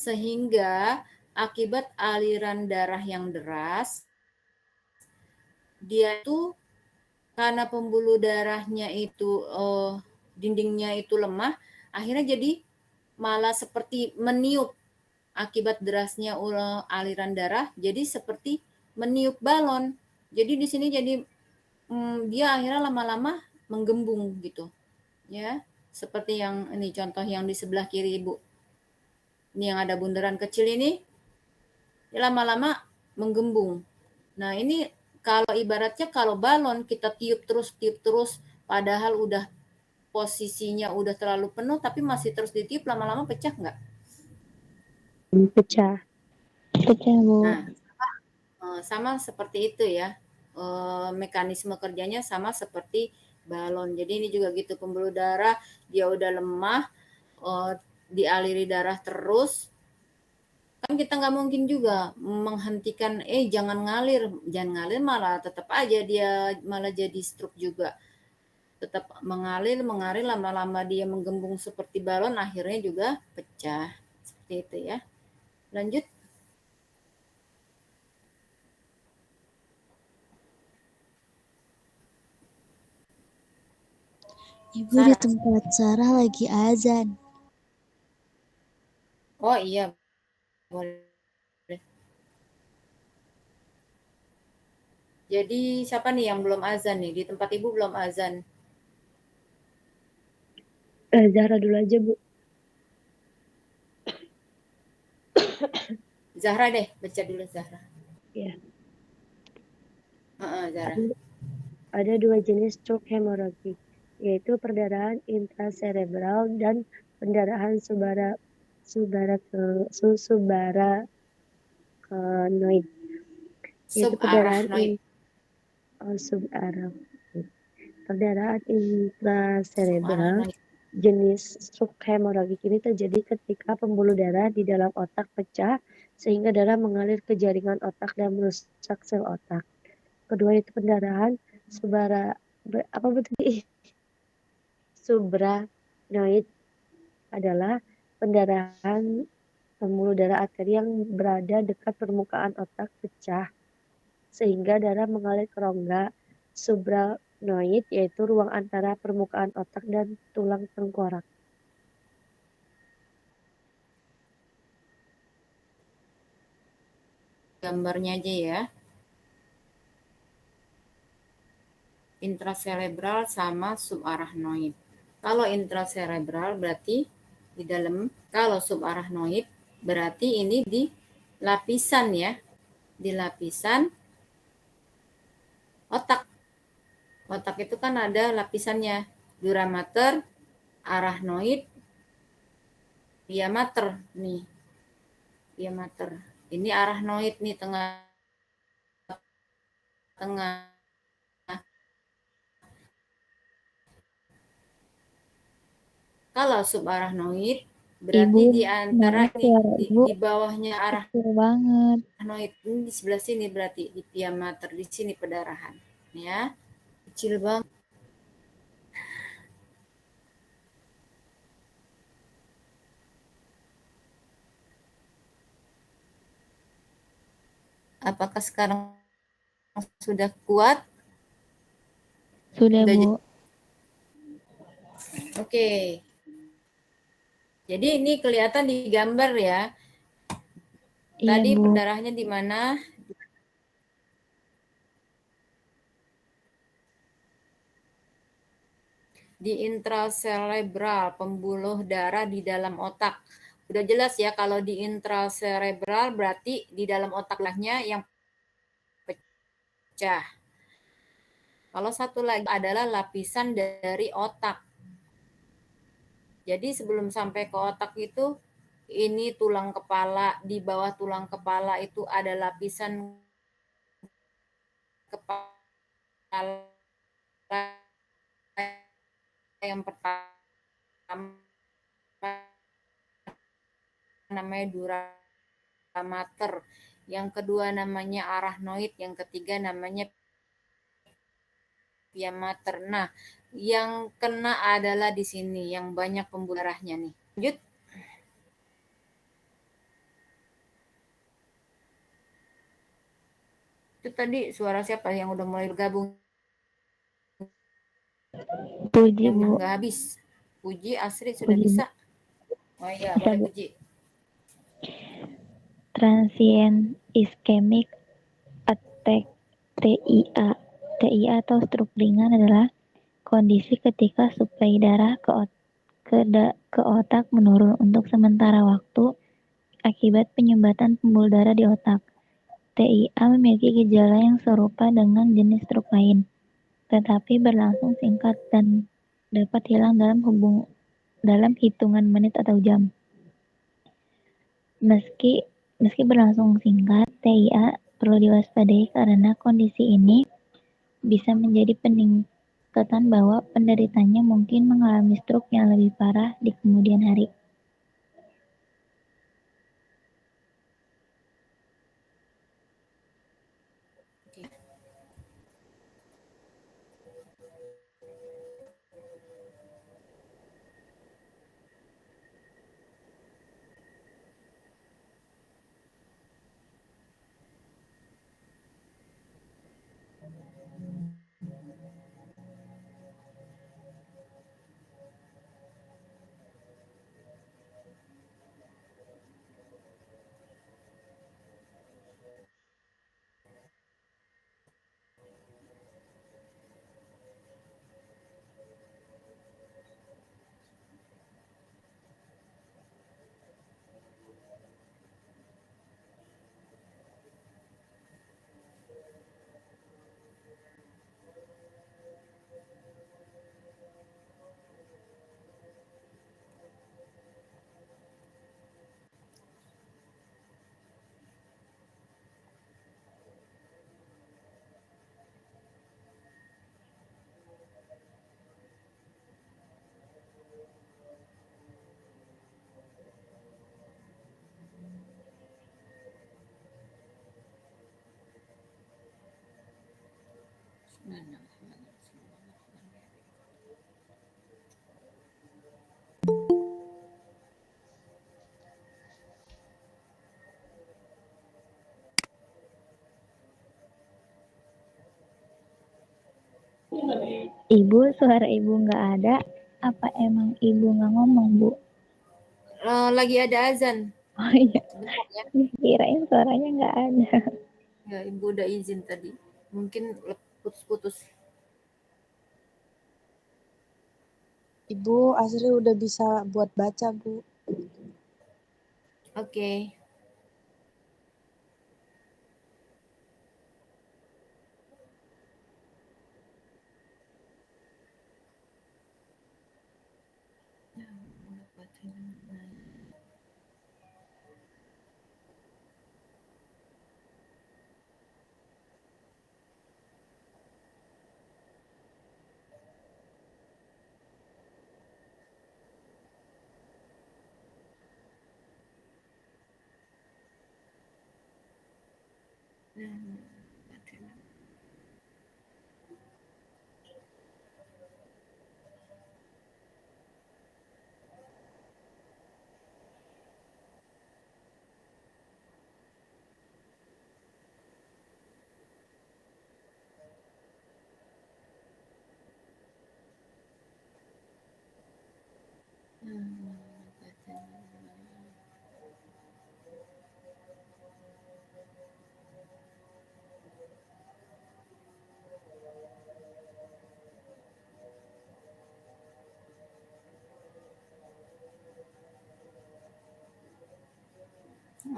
Sehingga akibat aliran darah yang deras, dia itu karena pembuluh darahnya itu dindingnya itu lemah, akhirnya jadi malah seperti meniup akibat derasnya aliran darah, jadi seperti meniup balon. Jadi di sini jadi dia akhirnya lama-lama menggembung gitu, ya. Seperti yang ini contoh yang di sebelah kiri Ibu. Ini yang ada bundaran kecil ini, lama-lama menggembung. Nah ini kalau ibaratnya kalau balon kita tiup terus, padahal udah posisinya udah terlalu penuh, tapi masih terus ditiup, lama-lama pecah nggak? Pecah. Pecah, Bu. Nah, sama seperti itu ya. Mekanisme kerjanya sama seperti balon. Jadi ini juga gitu, pembuluh darah dia udah lemah, dialiri darah terus, kan kita nggak mungkin juga menghentikan jangan ngalir malah tetap aja dia malah jadi stroke juga, tetap mengalir lama-lama dia menggembung seperti balon, akhirnya juga pecah seperti itu ya. Lanjut. Ibu, di tempat Sarah lagi azan. Oh iya, boleh. Jadi siapa nih yang belum azan nih? Di tempat Ibu belum azan. Zahra dulu aja, Bu. Zahra deh, baca dulu Zahra. Ya. Zahra. Ada dua jenis stroke hemoragik, yaitu perdarahan intracerebral dan pendarahan subarachnoid, yaitu perdarahan Subarachnoid. Perdarahan intracerebral Subarachnoid. jenis stroke hemoragik ini terjadi ketika pembuluh darah di dalam otak pecah sehingga darah mengalir ke jaringan otak dan merusak sel otak. Kedua itu pendarahan subarachnoid adalah pendarahan pembuluh darah arteri yang berada dekat permukaan otak pecah sehingga darah mengalir ke rongga subarachnoid, yaitu ruang antara permukaan otak dan tulang tengkorak. Gambarnya aja ya. Intracerebral sama subarachnoid. Kalau intracerebral berarti di dalam, kalau subarachnoid berarti ini di lapisan ya, di lapisan otak. Otak itu kan ada lapisannya, dura mater, arachnoid, pia mater nih. Pia mater. Ini arachnoid nih tengah. Kalau subarachnoid berarti Ibu, di antara di bawahnya banget. arachnoid ini di sebelah sini, berarti di pia mater di sini perdarahan ya. Kecil banget. Apakah sekarang sudah kuat? Sudah, Bu. Oke. Jadi ini kelihatan di gambar ya. Tadi Iya, Bu. darahnya di mana? Di intracerebral, pembuluh darah di dalam otak. Udah jelas ya, kalau di intracerebral berarti di dalam otaknya yang pecah. Kalau satu lagi adalah lapisan dari otak. Jadi sebelum sampai ke otak itu, ini tulang kepala, di bawah tulang kepala itu ada lapisan kepala yang pertama namanya dura mater, yang kedua namanya arachnoid, yang ketiga namanya pia mater. Nah, yang kena adalah di sini, yang banyak pembuluh darahnya nih. Lanjut. Itu tadi suara siapa yang udah mulai bergabung? Puji, Yang Bu. nggak habis. Puji, Asri sudah Puji, Bu. bisa. Oh iya, Bisa, boleh Bu. Puji. Transient ischemic attack TIA. TIA atau stroke ringan adalah kondisi ketika suplai darah ke otak menurun untuk sementara waktu akibat penyumbatan pembuluh darah di otak. TIA memiliki gejala yang serupa dengan jenis stroke lain, tetapi berlangsung singkat dan dapat hilang dalam hitungan menit atau jam. Meski meski berlangsung singkat, TIA perlu diwaspadai karena kondisi ini bisa menjadi peningkatan bahwa penderitanya mungkin mengalami stroke yang lebih parah di kemudian hari. Oke. Ibu, suara ibu nggak ada. Apa emang ibu nggak ngomong, Bu? Lagi ada azan. Oh iya, Sebentar ya. kirain suaranya nggak ada. Ya, Ibu udah izin tadi. Mungkin putus-putus. Ibu Asri udah bisa buat baca, Bu. Oke.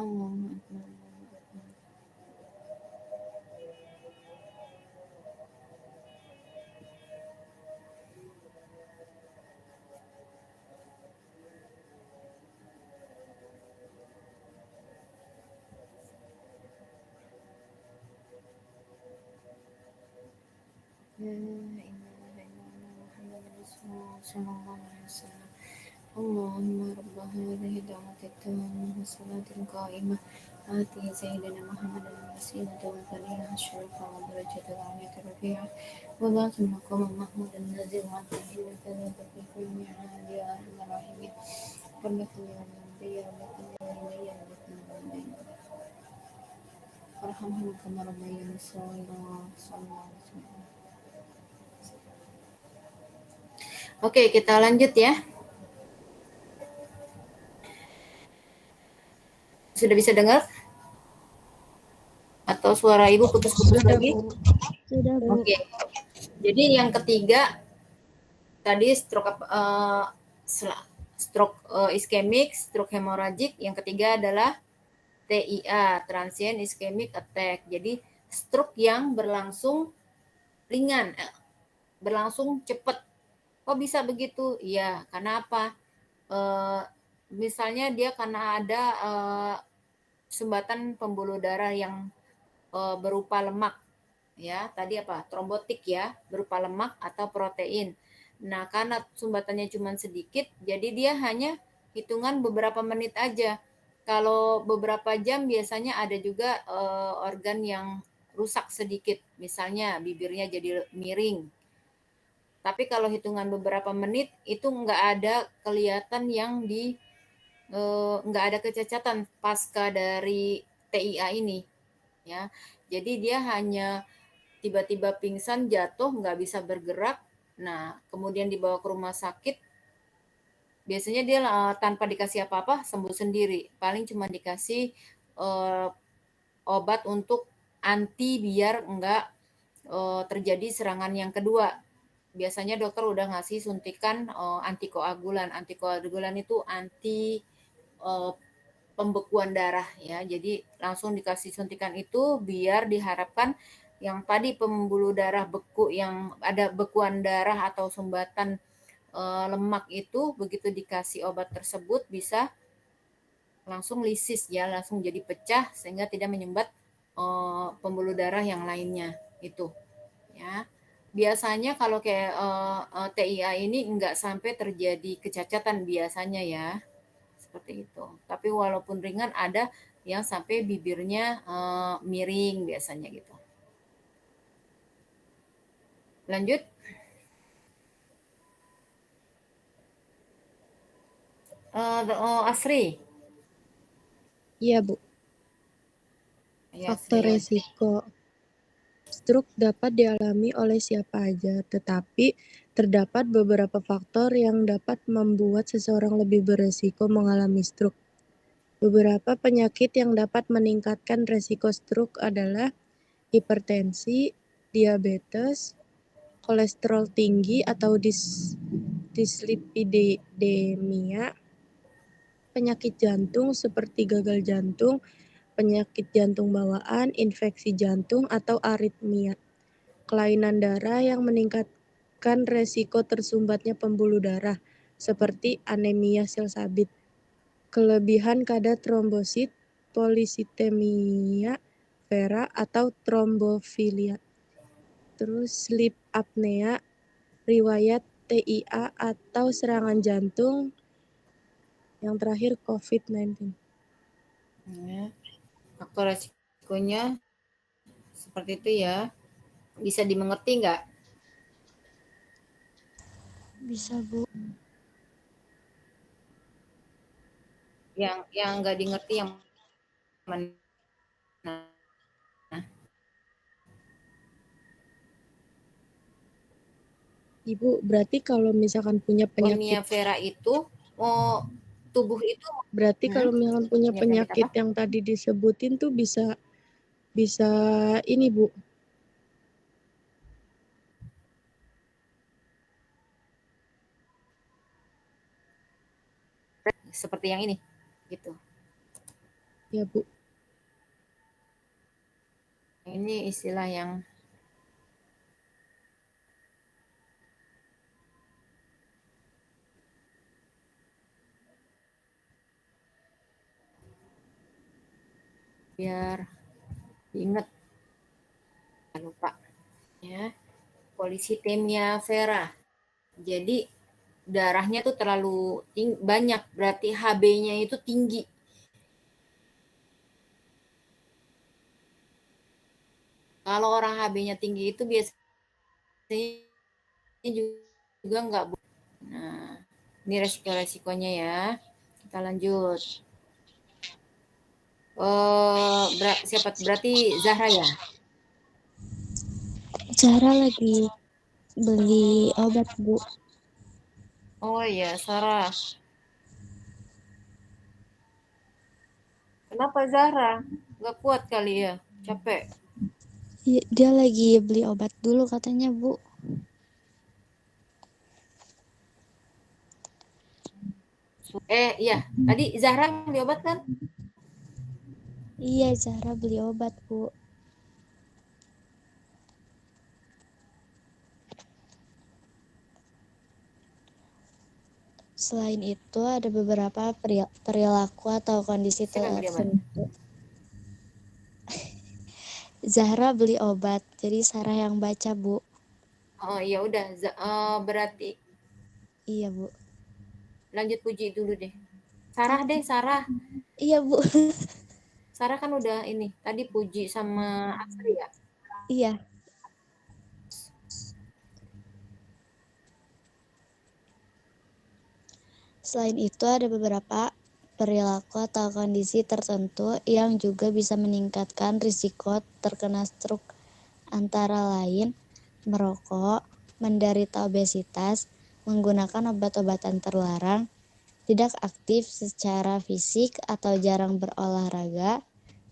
Allahu Akbar. La ilaha illallah Muhammadur Rasulullah sallallahu alaihi wasallam. Allahumma rabb hadhihi da'wati tammah wa salatin qa'imah ati sayyidina Muhammadan wasilata wal fadilah syarafa wa darajata al-'aliyata rafi'ah wa ba'athu maqaman mahmudan alladhi wa'adahu wa kadhaba fi kulli mi'ad ya arhamar rahimin. Qul ya rabbi ya rabbi ya rabbi ya rabbi Oke, kita lanjut ya. Sudah bisa dengar? Atau suara Ibu putus-putus lagi? Sudah, Bu. Oke. Jadi yang ketiga tadi stroke iskemik, stroke hemorrhagic. Yang ketiga adalah TIA, transient ischemic attack. Jadi stroke yang berlangsung ringan, berlangsung cepat. Kok bisa begitu? Iya, karena apa? Misalnya dia karena ada sumbatan pembuluh darah yang berupa lemak, ya tadi apa, trombotik ya, berupa lemak atau protein. Nah, karena sumbatannya cuma sedikit, jadi dia hanya hitungan beberapa menit aja. Kalau beberapa jam biasanya ada juga organ yang rusak sedikit, misalnya bibirnya jadi miring. Tapi kalau hitungan beberapa menit itu nggak ada kelihatan yang nggak ada kecacatan pasca dari TIA ini, ya. Jadi dia hanya tiba-tiba pingsan, jatuh, nggak bisa bergerak. Nah, kemudian dibawa ke rumah sakit. Biasanya dia tanpa dikasih apa-apa sembuh sendiri. Paling cuma dikasih obat untuk anti biar nggak terjadi serangan yang kedua. Biasanya dokter udah ngasih suntikan antikoagulan. Antikoagulan itu anti pembekuan darah ya. Jadi langsung dikasih suntikan itu biar diharapkan yang tadi pembuluh darah beku, yang ada bekuan darah atau sumbatan lemak itu, begitu dikasih obat tersebut bisa langsung lisis ya, langsung jadi pecah sehingga tidak menyumbat pembuluh darah yang lainnya itu ya. Biasanya kalau kayak TIA ini enggak sampai terjadi kecacatan biasanya ya, seperti itu. Tapi walaupun ringan ada yang sampai bibirnya miring biasanya gitu. Lanjut. Asri. Iya, Bu. Ya, Faktor Asri. resiko stroke dapat dialami oleh siapa aja, tetapi terdapat beberapa faktor yang dapat membuat seseorang lebih beresiko mengalami stroke. Beberapa penyakit yang dapat meningkatkan resiko stroke adalah hipertensi, diabetes, kolesterol tinggi atau dislipidemia, penyakit jantung seperti gagal jantung, penyakit jantung bawaan, infeksi jantung, atau aritmia. Kelainan darah yang meningkatkan resiko tersumbatnya pembuluh darah, seperti anemia sel sabit. Kelebihan kadar trombosit, polisitemia vera, atau trombofilia. Terus sleep apnea, riwayat TIA atau serangan jantung. Yang terakhir COVID-19. Ya. Faktor resikonya seperti itu ya. Bisa dimengerti nggak? Bisa, Bu. Yang nggak dimengerti yang mana? Ibu, berarti kalau misalkan punya penyakit, Vera itu tubuh itu berarti kalau misalkan punya penyakit apa? yang tadi disebutin tuh bisa ini, Bu. Seperti yang ini gitu. Ya, Bu. Ini istilah yang biar diingat, lupa ya. Polisitemia vera. Jadi darahnya tuh terlalu banyak, berarti HB-nya itu tinggi. Kalau orang HB-nya tinggi itu biasanya juga nggak. Nah, ini resiko-resikonya ya. Kita lanjut. siapa? Berarti Zahra ya? Zahra lagi beli obat, Bu. Oh iya, Sarah. Kenapa Zahra? Gak kuat kali ya? Capek? Dia lagi beli obat dulu katanya, Bu. Iya. Tadi Zahra beli obat kan? Iya, Zahra beli obat, Bu. Selain itu, ada beberapa perilaku atau kondisi Siapa yang beli obat? tertentu. Zahra beli obat, jadi Sarah yang baca, Bu. Oh iya udah. Berarti Iya, Bu. lanjut puji dulu deh. Sarah deh, Sarah. Iya, Bu. Sarah kan udah ini. Tadi puji sama Asri ya? Iya. Selain itu, ada beberapa perilaku atau kondisi tertentu yang juga bisa meningkatkan risiko terkena stroke, antara lain merokok, menderita obesitas, menggunakan obat-obatan terlarang, tidak aktif secara fisik atau jarang berolahraga,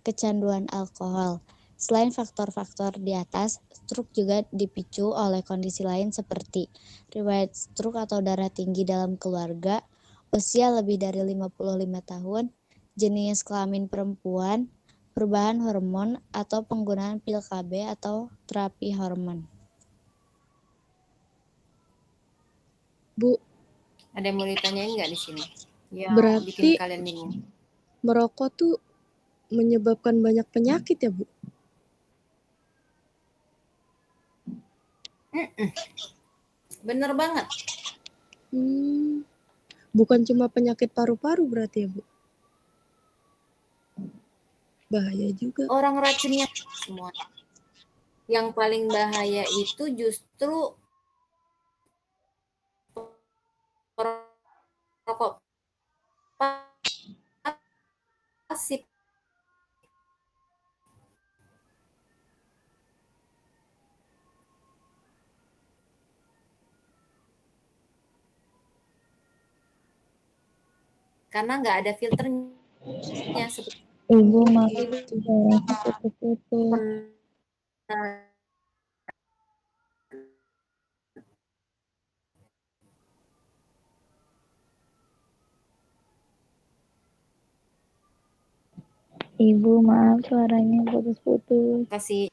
kecanduan alkohol. Selain faktor-faktor di atas, stroke juga dipicu oleh kondisi lain seperti riwayat stroke atau darah tinggi dalam keluarga, usia lebih dari 55 tahun, jenis kelamin perempuan, perubahan hormon, atau penggunaan pil KB atau terapi hormon. Bu, Ada yang mau ditanyain nggak di sini? Yang bikin berarti kalian bingung. merokok tuh menyebabkan banyak penyakit ya, Bu? Bener banget. Bukan cuma penyakit paru-paru berarti ya, Bu? Bahaya juga. Orang racunnya semua. Yang paling bahaya itu justru perokok pasif. Karena nggak ada filternya seperti Ibu maaf, Gitu. suaranya putus-putus. pernah Ibu maaf, suaranya putus-putus. kasih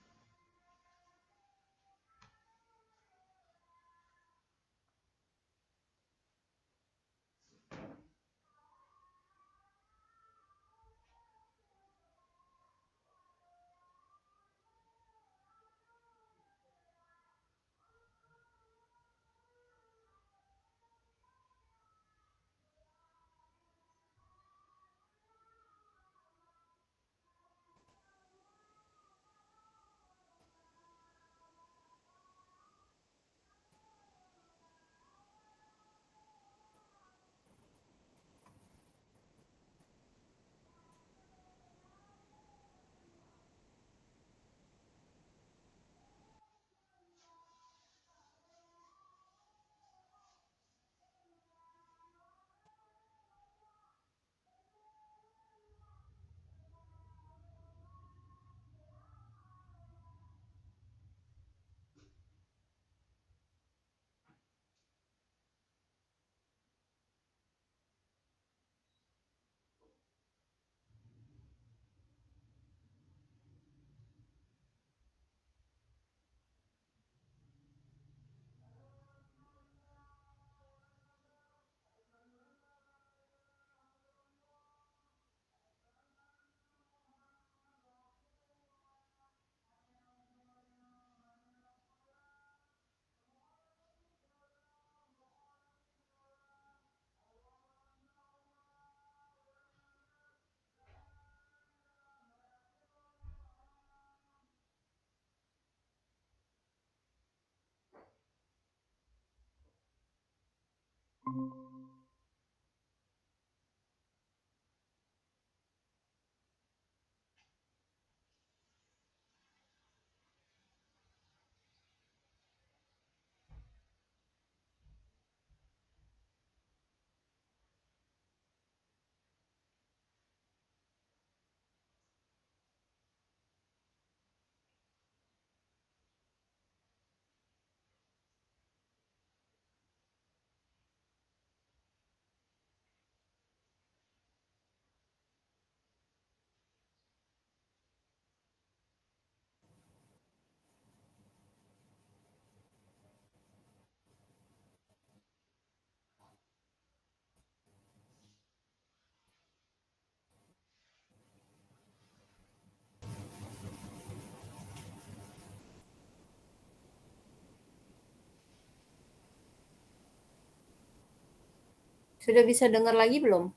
Sudah bisa dengar lagi belum?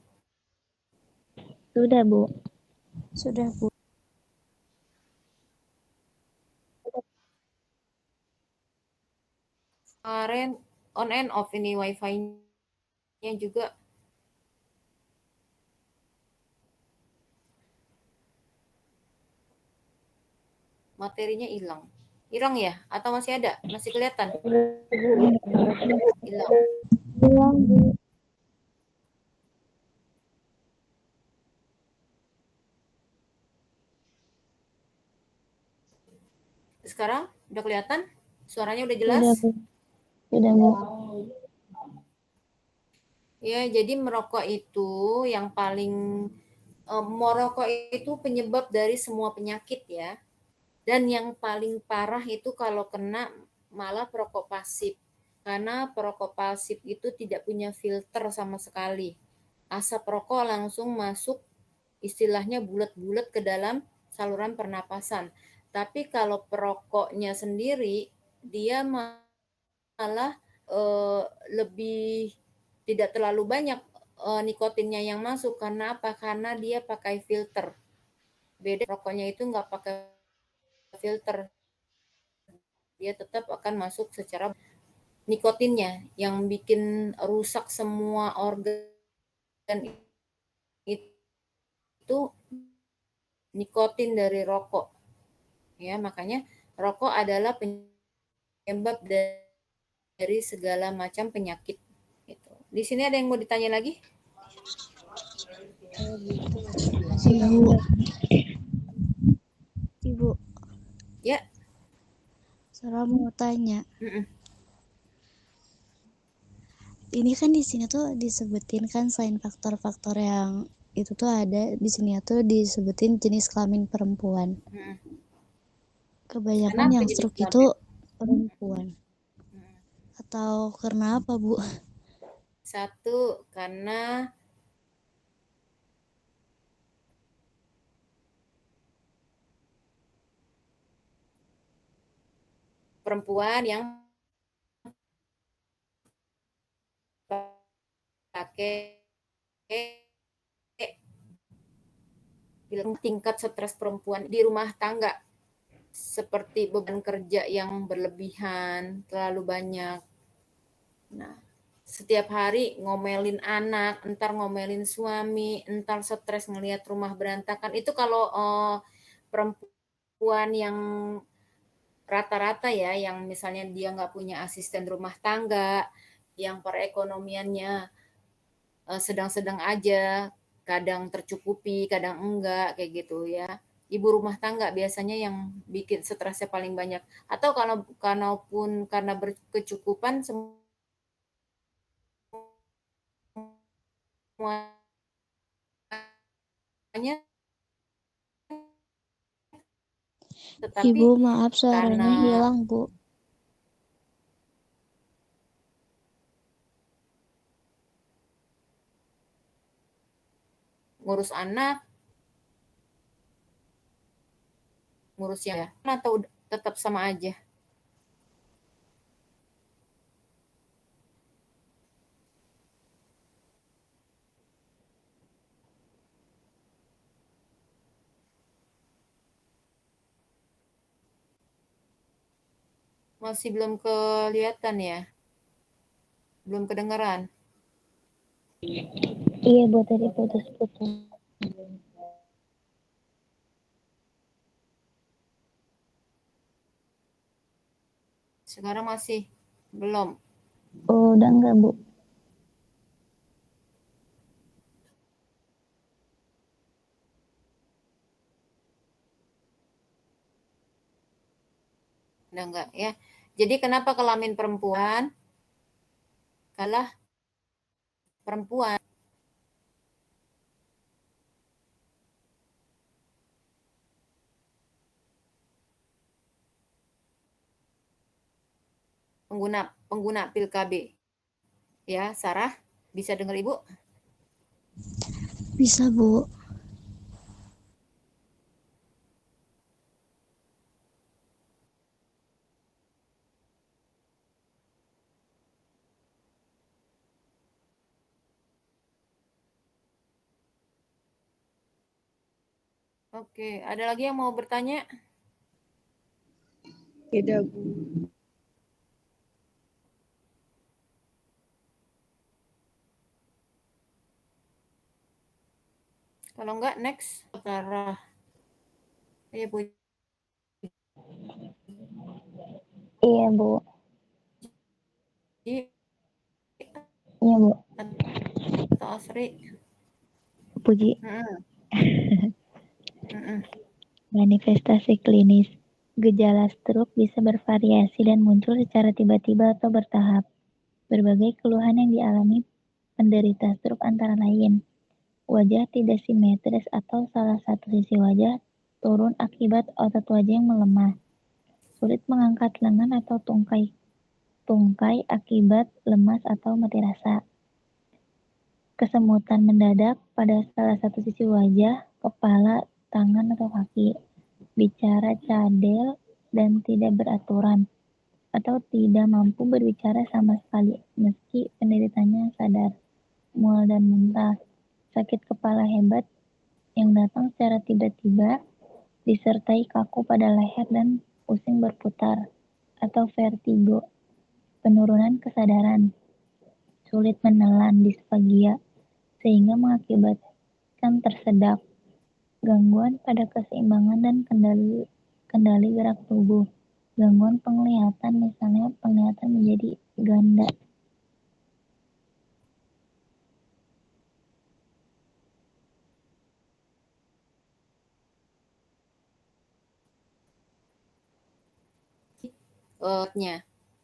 Sudah, Bu. Sudah, Bu. Kemarin on and off ini wifi-nya juga. Materinya hilang. Hilang ya? Atau masih ada? Masih kelihatan? Hilang. Hilang, Bu. Sekarang udah kelihatan? Suaranya udah Sudah, jelas? Bu. Sudah, Bu. Ya, jadi merokok itu yang paling merokok itu penyebab dari semua penyakit ya. Dan yang paling parah itu kalau kena malah perokok pasif. Karena perokok pasif itu tidak punya filter sama sekali. Asap rokok langsung masuk istilahnya bulat-bulat ke dalam saluran pernapasan. Tapi kalau perokoknya sendiri dia malah lebih tidak terlalu banyak nikotinnya yang masuk. Karena apa? Karena dia pakai filter. Beda rokoknya itu nggak pakai filter, dia tetap akan masuk secara nikotinnya yang bikin rusak semua organ itu nikotin dari rokok. Ya, makanya rokok adalah penyebab dari segala macam penyakit. Gitu. Di sini ada yang mau ditanya lagi? Ibu, Ibu, Ya. Sarah mau tanya. Mm-mm. Ini kan di sini tuh disebutin kan selain faktor-faktor yang itu tuh ada di sini tuh disebutin jenis kelamin perempuan. Mm-mm. Kebanyakan Kenapa yang jadi stroke itu kelamin? perempuan. Mm-mm. Atau karena apa, Bu? Satu, karena perempuan yang pakai tingkat stres perempuan di rumah tangga seperti beban kerja yang berlebihan, terlalu banyak. Nah, setiap hari ngomelin anak, entar ngomelin suami, entar stres ngelihat rumah berantakan. Itu kalau perempuan yang rata-rata ya, yang misalnya dia nggak punya asisten rumah tangga, yang perekonomiannya sedang-sedang aja, kadang tercukupi, kadang enggak, kayak gitu ya. Ibu rumah tangga biasanya yang bikin stresnya paling banyak. Atau kalau kalaupun karena berkecukupan semuanya tetapi Ibu, maaf karena suaranya hilang, Bu. ngurus anak, ngurus yang ya, atau tetap sama aja. Masih belum kelihatan ya? Belum kedengaran? Iya, Bu, tadi putus-putus. Sekarang masih belum. Oh, udah enggak, Bu? Udah enggak ya. Jadi kenapa kelamin perempuan kalah perempuan pengguna pengguna pil KB? Ya, Sarah, bisa dengar Ibu? Bisa, Bu. Oke, ada lagi yang mau bertanya? Tidak, Bu. Kalau enggak, next. Sarah. Iya, Bu. Iya, Bu. Iya, Iya, Bu. atau Asri. Puji. Manifestasi klinis. Gejala stroke bisa bervariasi dan muncul secara tiba-tiba atau bertahap. Berbagai keluhan yang dialami penderita stroke antara lain wajah tidak simetris atau salah satu sisi wajah turun akibat otot wajah yang melemah, sulit mengangkat lengan atau tungkai akibat lemas atau mati rasa, kesemutan mendadak pada salah satu sisi wajah, kepala, tangan atau kaki, bicara cadel dan tidak beraturan, atau tidak mampu berbicara sama sekali meski penderitanya sadar, mual dan muntah, sakit kepala hebat yang datang secara tiba-tiba disertai kaku pada leher dan pusing berputar, atau vertigo, penurunan kesadaran, sulit menelan disfagia, sehingga mengakibatkan tersedak, gangguan pada keseimbangan dan kendali gerak tubuh, gangguan penglihatan, misalnya penglihatan menjadi ganda.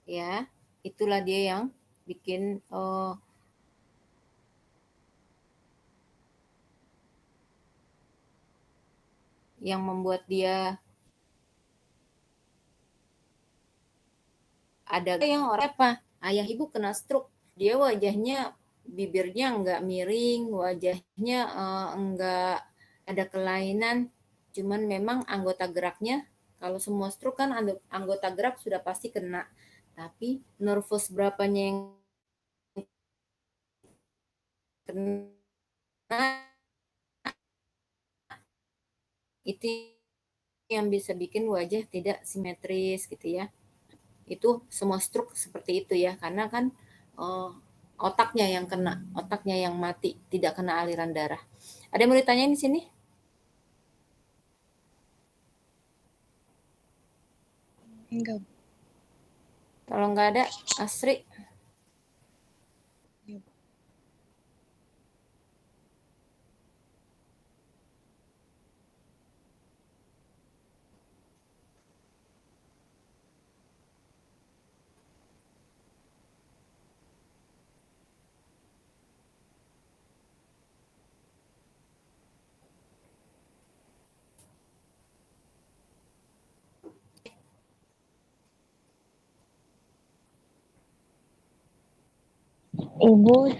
Ya, itulah dia yang bikin yang membuat dia ada yang orang apa? Ayah ibu kena stroke, dia wajahnya bibirnya enggak miring, wajahnya enggak ada kelainan, cuman memang anggota geraknya kalau semua stroke kan anggota gerak sudah pasti kena, tapi nervous berapanya yang kena itu yang bisa bikin wajah tidak simetris gitu ya. Itu semua stroke seperti itu ya, karena kan otaknya yang kena, otaknya yang mati, tidak kena aliran darah. Ada yang mau ditanyain di sini? Enggak. Kalau nggak ada, Asri. Ya. Ibu,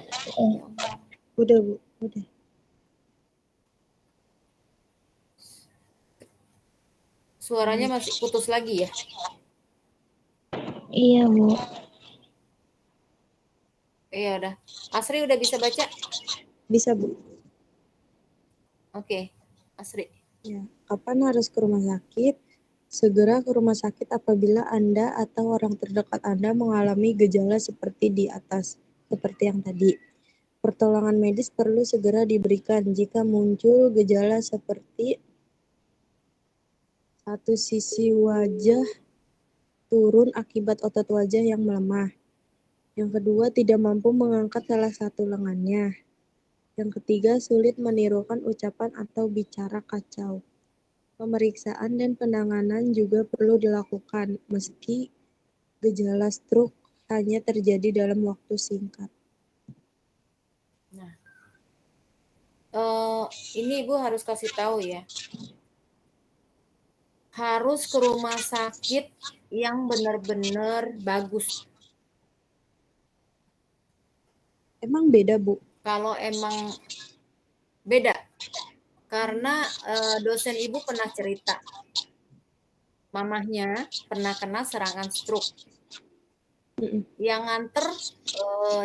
Udah, Bu. Udah. Suaranya masih putus lagi ya? iya Bu. Iya udah. Asri udah bisa baca? Bisa, Bu. Oke, Asri. Ya. Kapan harus ke rumah sakit? Segera ke rumah sakit apabila Anda atau orang terdekat Anda mengalami gejala seperti di atas, seperti yang tadi. Pertolongan medis perlu segera diberikan jika muncul gejala seperti satu sisi wajah turun akibat otot wajah yang melemah. Yang kedua, tidak mampu mengangkat salah satu lengannya. Yang ketiga, sulit menirukan ucapan atau bicara kacau. Pemeriksaan dan penanganan juga perlu dilakukan, meski gejala stroke hanya terjadi dalam waktu singkat. Nah, ini Ibu harus kasih tahu ya. Harus ke rumah sakit yang benar-benar bagus. Emang beda, Bu? Kalau emang beda, karena dosen Ibu pernah cerita, mamahnya pernah kena serangan stroke. Yang nganter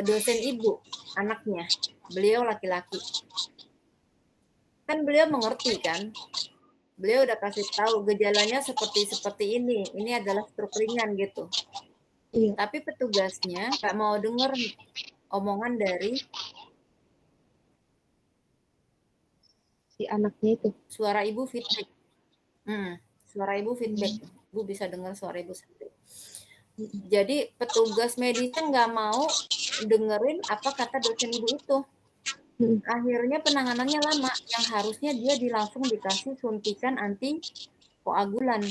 dosen Ibu, anaknya, beliau laki-laki. Kan beliau mengerti kan, Beliau udah kasih tahu gejalanya seperti ini adalah stroke ringan gitu. Iya. Tapi petugasnya nggak mau denger omongan dari Si anaknya itu. suara ibu feedback. Suara ibu feedback. Ibu bisa dengar suara ibu feedback. Jadi petugas medisnya nggak mau dengerin apa kata dosen ibu itu. Akhirnya penanganannya lama, yang harusnya dia langsung dikasih suntikan anti koagulan,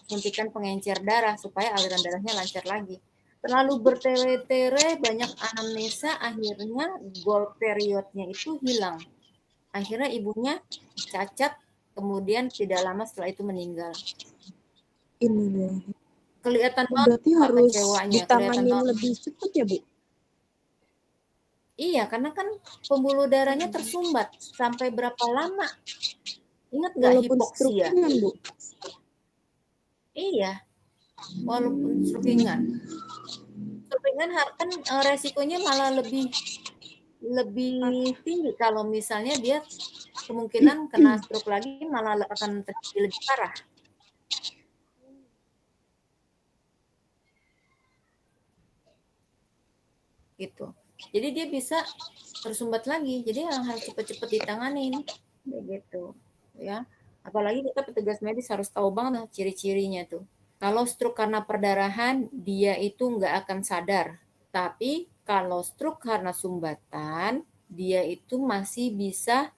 suntikan pengencer darah supaya aliran darahnya lancar lagi. Terlalu bertele-tele, banyak anamnesa, akhirnya goal periodnya itu hilang. Akhirnya ibunya cacat, kemudian tidak lama setelah itu meninggal. Ini deh. Kelihatan banget Berarti harus kecewanya, ditanganin lebih cepat ya, Bu? Iya, karena kan pembuluh darahnya tersumbat. Sampai berapa lama? Ingat nggak Walaupun stroke hipoksia? ringan, Bu? Iya, walaupun stroke ringan. Stroke ringan kan resikonya malah lebih tinggi kalau misalnya dia kemungkinan kena stroke lagi malah akan terjadi lebih parah. Gitu. Jadi dia bisa tersumbat lagi. Jadi harus cepat-cepat ditanganin. Begitu. Ya. Apalagi kita petugas medis harus tahu banget ciri-cirinya tuh. Kalau stroke karena perdarahan, dia itu nggak akan sadar. Tapi kalau stroke karena sumbatan, dia itu masih bisa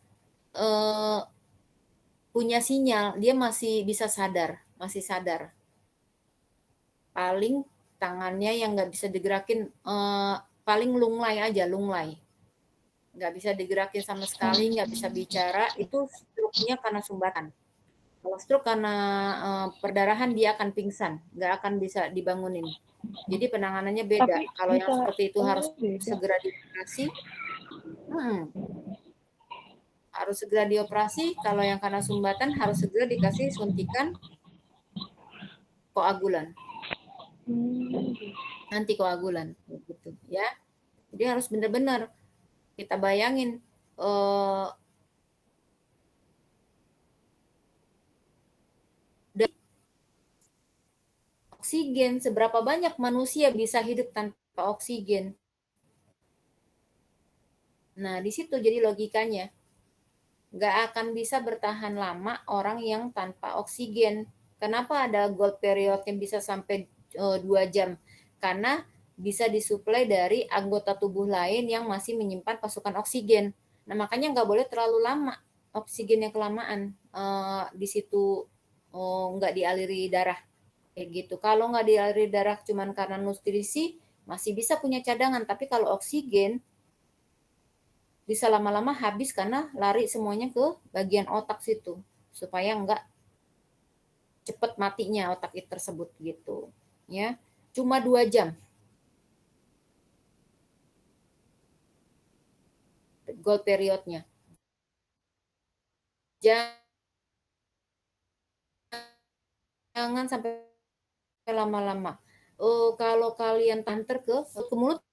punya sinyal, dia masih bisa sadar, masih sadar. Paling tangannya yang nggak bisa digerakin, paling lunglai aja, lunglai. Nggak bisa digerakin sama sekali, nggak bisa bicara, itu stroke-nya karena sumbatan. Kalau stroke karena perdarahan dia akan pingsan, nggak akan bisa dibangunin. Jadi penanganannya beda. Kalau yang seperti itu harus segera dioperasi. Harus segera dioperasi. Kalau yang karena sumbatan harus segera dikasih suntikan koagulan. Antikoagulan gitu ya. Jadi harus benar-benar kita bayangin oksigen, seberapa banyak manusia bisa hidup tanpa oksigen. Nah, di situ jadi logikanya. Nggak akan bisa bertahan lama orang yang tanpa oksigen. Kenapa ada gold period yang bisa sampai 2 jam? Karena bisa disuplai dari anggota tubuh lain yang masih menyimpan pasukan oksigen. Nah, makanya nggak boleh terlalu lama oksigennya kelamaan di situ nggak dialiri darah. Kayak gitu. Kalau nggak dialiri darah cuman karena nutrisi, masih bisa punya cadangan. Tapi kalau oksigen, bisa lama-lama habis karena lari semuanya ke bagian otak situ. Supaya nggak cepet matinya otak itu tersebut gitu. Ya, cuma 2 jam. Goal periodnya. Jangan sampai lama-lama. Kalau kalian tanter ke mulut,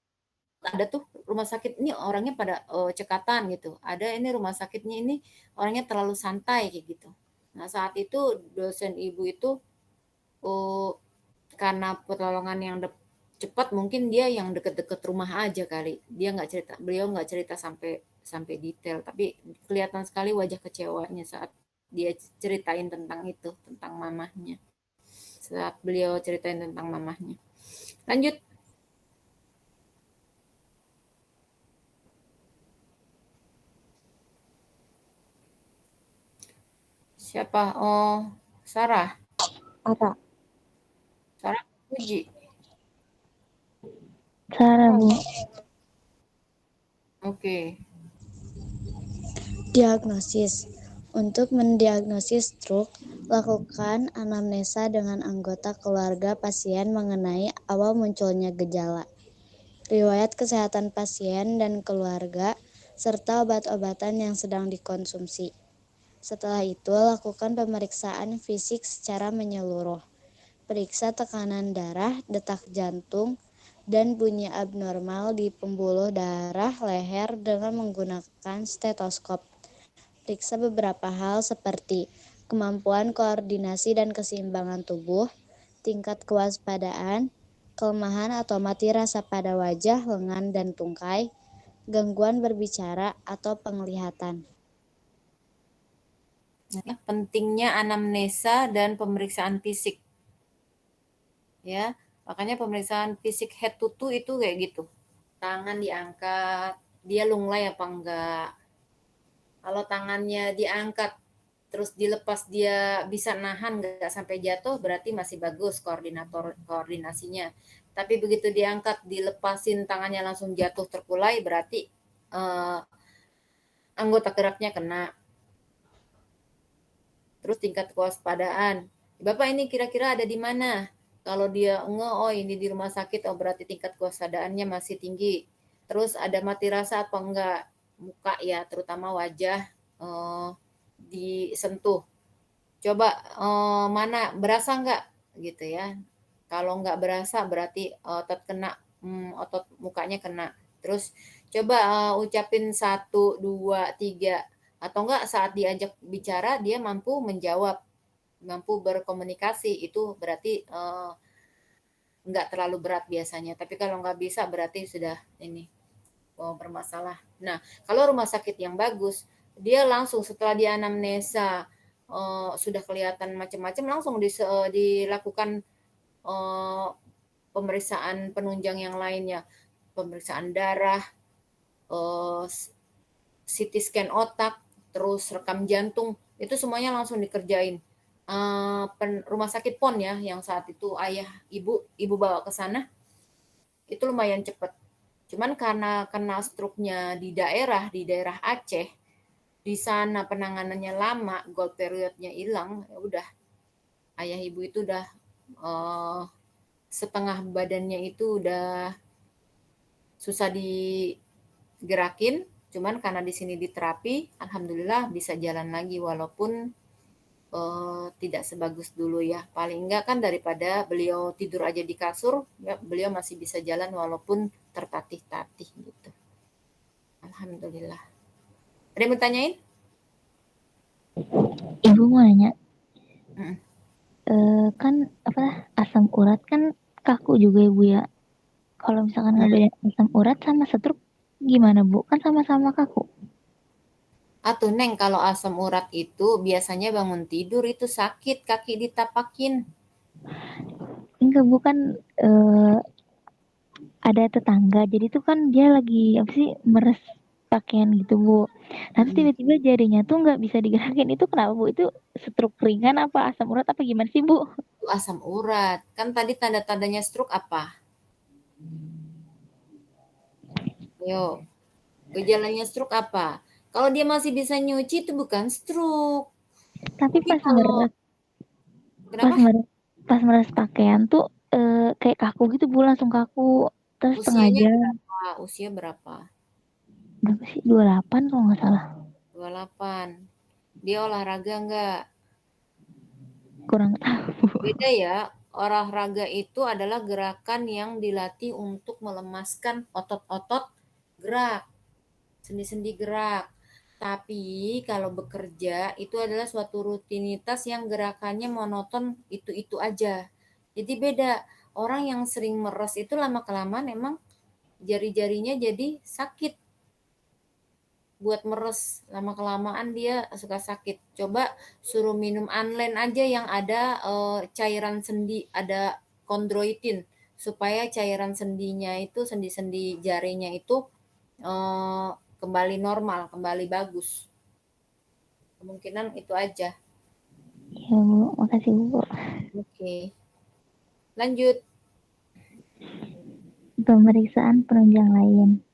ada tuh rumah sakit ini orangnya pada cekatan gitu. Ada ini rumah sakitnya ini orangnya terlalu santai kayak gitu. Nah saat itu dosen ibu itu karena pertolongan yang cepat mungkin dia yang deket-deket rumah aja kali. Beliau nggak cerita sampai detail. Tapi kelihatan sekali wajah kecewanya saat dia ceritain tentang itu, tentang mamahnya. Saat beliau ceritain tentang mamahnya. Lanjut. Siapa? Oh, Sarah. Apa? Sarah Puji. Sarah, Bu. Oke. Diagnosis. Untuk mendiagnosis stroke, lakukan anamnesa dengan anggota keluarga pasien mengenai awal munculnya gejala, riwayat kesehatan pasien dan keluarga, serta obat-obatan yang sedang dikonsumsi. Setelah itu, lakukan pemeriksaan fisik secara menyeluruh. Periksa tekanan darah, detak jantung, dan bunyi abnormal di pembuluh darah leher dengan menggunakan stetoskop. periksa beberapa hal seperti kemampuan koordinasi dan keseimbangan tubuh, tingkat kewaspadaan, kelemahan atau mati rasa pada wajah, lengan, dan tungkai, gangguan berbicara atau penglihatan. Nah, pentingnya anamnesa dan pemeriksaan fisik. Ya, makanya pemeriksaan fisik head to toe itu kayak gitu. Tangan diangkat, dia lunglai apa enggak. Kalau tangannya diangkat terus dilepas dia bisa nahan enggak sampai jatuh, berarti masih bagus koordinasinya. Tapi begitu diangkat, dilepasin tangannya langsung jatuh terkulai, berarti anggota geraknya kena. Terus tingkat kewaspadaan. Bapak ini kira-kira ada di mana? Kalau dia oh ini di rumah sakit, oh berarti tingkat kewaspadaannya masih tinggi. Terus ada mati rasa apa enggak? Muka ya, terutama wajah disentuh. Coba mana berasa enggak gitu ya. Kalau enggak berasa berarti otot kena, otot mukanya kena. Terus coba ucapin 1, 2, 3 atau enggak saat diajak bicara dia mampu menjawab, mampu berkomunikasi, itu berarti enggak terlalu berat biasanya. Tapi kalau enggak bisa berarti sudah ini bermasalah. Nah, kalau rumah sakit yang bagus, dia langsung setelah dianamnesa sudah kelihatan macam-macam, langsung dilakukan pemeriksaan penunjang yang lainnya, pemeriksaan darah, CT scan otak, terus rekam jantung, itu semuanya langsung dikerjain. Rumah sakit PON ya, yang saat itu ayah ibu bawa ke sana, itu lumayan cepat. Cuman karena kena stroke-nya di daerah Aceh, di sana penanganannya lama, gold period-nya hilang, ya udah ayah ibu itu udah setengah badannya itu udah susah digerakin. Cuman karena di sini diterapi, alhamdulillah bisa jalan lagi walaupun tidak sebagus dulu ya. Paling enggak kan daripada beliau tidur aja di kasur, ya, beliau masih bisa jalan walaupun tertatih-tatih gitu. Alhamdulillah. Ada yang mau tanyain? Ibu mau nanya, Mm. kan asam urat kan kaku juga ya Bu ya. Kalau misalkan ngebedain asam urat sama stroke gimana Bu? Kan sama-sama kaku. Atuh Neng, kalau asam urat itu biasanya bangun tidur itu sakit, kaki ditapakin. Enggak Bu, kan ada tetangga, jadi tuh kan dia lagi apa sih meres pakaian gitu Bu. Nanti tiba-tiba jarinya tuh nggak bisa digerakin, itu kenapa Bu? Itu stroke ringan apa asam urat apa gimana sih Bu? Itu asam urat. Kan tadi tanda-tandanya stroke apa? Ayo, gejalanya stroke apa? Kalau dia masih bisa nyuci itu bukan stroke. Tapi Tapi kalau pas kenapa? meres pas meres pakaian tuh kayak kaku gitu Bu, langsung kaku terus setengah Usianya jam. berapa? Usia berapa? Berapa sih? 28 kalau nggak salah. 28. Dia olahraga enggak? Kurang tahu. Beda ya. Olahraga itu adalah gerakan yang dilatih untuk melemaskan otot-otot gerak, sendi-sendi gerak. Tapi kalau bekerja itu adalah suatu rutinitas yang gerakannya monoton itu-itu aja. Jadi beda. Orang yang sering meres itu lama-kelamaan emang jari-jarinya jadi sakit. Buat meres, lama-kelamaan dia suka sakit. Coba suruh minum Anlen aja yang ada cairan sendi, ada kondroitin, supaya cairan sendinya itu, sendi-sendi jarinya itu kembali normal, kembali bagus. Kemungkinan itu aja. Ya Bu, makasih Bu. Oke. Lanjut. Pemeriksaan penunjang lain.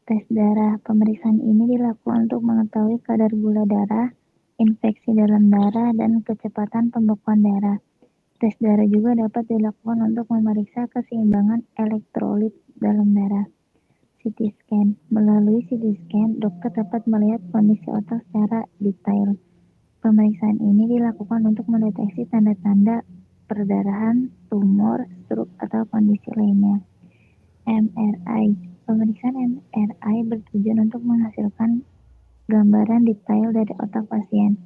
Tes darah. Pemeriksaan ini dilakukan untuk mengetahui kadar gula darah, infeksi dalam darah, dan kecepatan pembekuan darah. Tes darah juga dapat dilakukan untuk memeriksa keseimbangan elektrolit dalam darah. CT scan. Melalui CT scan, dokter dapat melihat kondisi otak secara detail. Pemeriksaan ini dilakukan untuk mendeteksi tanda-tanda perdarahan, tumor, stroke, atau kondisi lainnya. MRI. Pemeriksaan MRI bertujuan untuk menghasilkan gambaran detail dari otak pasien.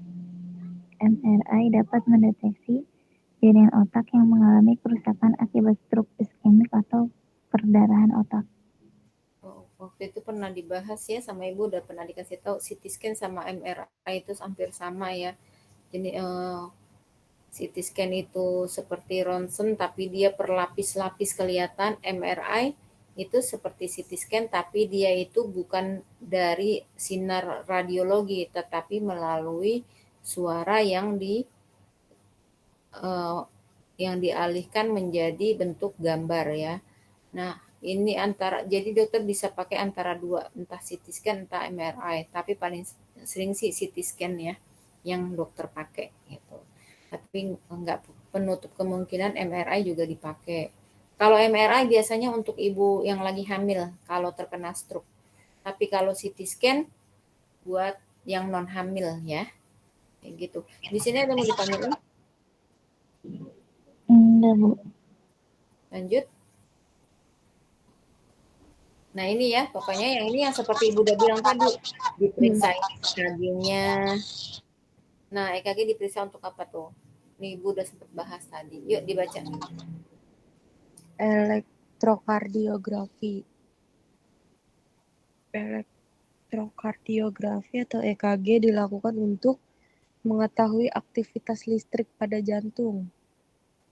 MRI dapat mendeteksi jaringan otak yang mengalami kerusakan akibat stroke iskemik atau perdarahan otak. Waktu itu pernah dibahas ya sama Ibu, udah pernah dikasih tahu CT scan sama MRI itu hampir sama ya. Jadi CT scan itu seperti ronsen tapi dia per lapis-lapis kelihatan. MRI itu seperti CT scan tapi dia itu bukan dari sinar radiologi tetapi melalui suara yang dialihkan menjadi bentuk gambar ya. Nah, ini jadi dokter bisa pakai antara dua, entah CT scan entah MRI, tapi paling sering sih CT scan ya yang dokter pakai gitu. Tapi enggak penutup kemungkinan MRI juga dipakai. Kalau MRI biasanya untuk ibu yang lagi hamil kalau terkena stroke. Tapi kalau CT scan buat yang non hamil ya. Kayak gitu. Di sini ada mau ditanyain? Enggak, Bu. Lanjut. Nah ini ya, pokoknya yang ini yang seperti Ibu udah bilang tadi, diperiksa EKG-nya. Nah EKG diperiksa untuk apa tuh? Nih Ibu udah sempat bahas tadi. Yuk dibaca. Elektrokardiografi. Elektrokardiografi atau EKG dilakukan untuk mengetahui aktivitas listrik pada jantung.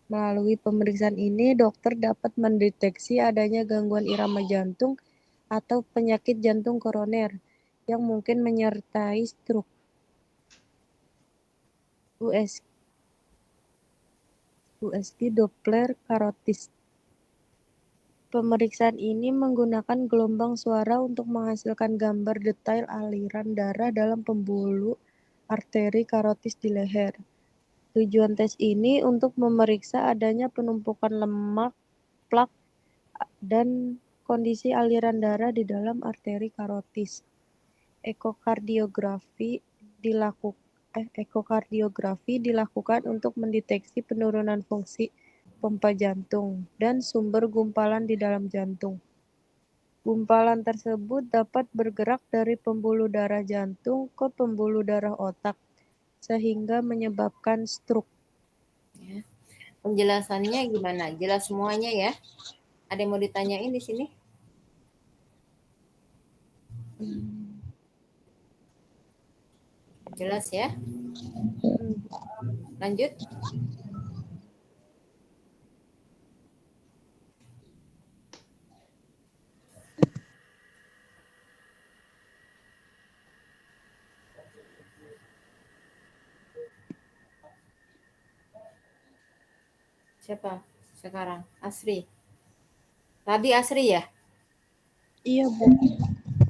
Melalui pemeriksaan ini, dokter dapat mendeteksi adanya gangguan irama jantung atau penyakit jantung koroner yang mungkin menyertai stroke. USG Doppler karotis. Pemeriksaan ini menggunakan gelombang suara untuk menghasilkan gambar detail aliran darah dalam pembuluh arteri karotis di leher. Tujuan tes ini untuk memeriksa adanya penumpukan lemak, plak, dan kondisi aliran darah di dalam arteri karotis. Ekokardiografi dilakukan untuk mendeteksi penurunan fungsi pompa jantung dan sumber gumpalan di dalam jantung. Gumpalan tersebut dapat bergerak dari pembuluh darah jantung ke pembuluh darah otak, sehingga menyebabkan stroke. Ya. Penjelasannya gimana? Jelas semuanya ya? Ada yang mau ditanyain di sini? Jelas ya? Lanjut. Siapa sekarang? Asri. Tadi Asri ya? Iya, Bu.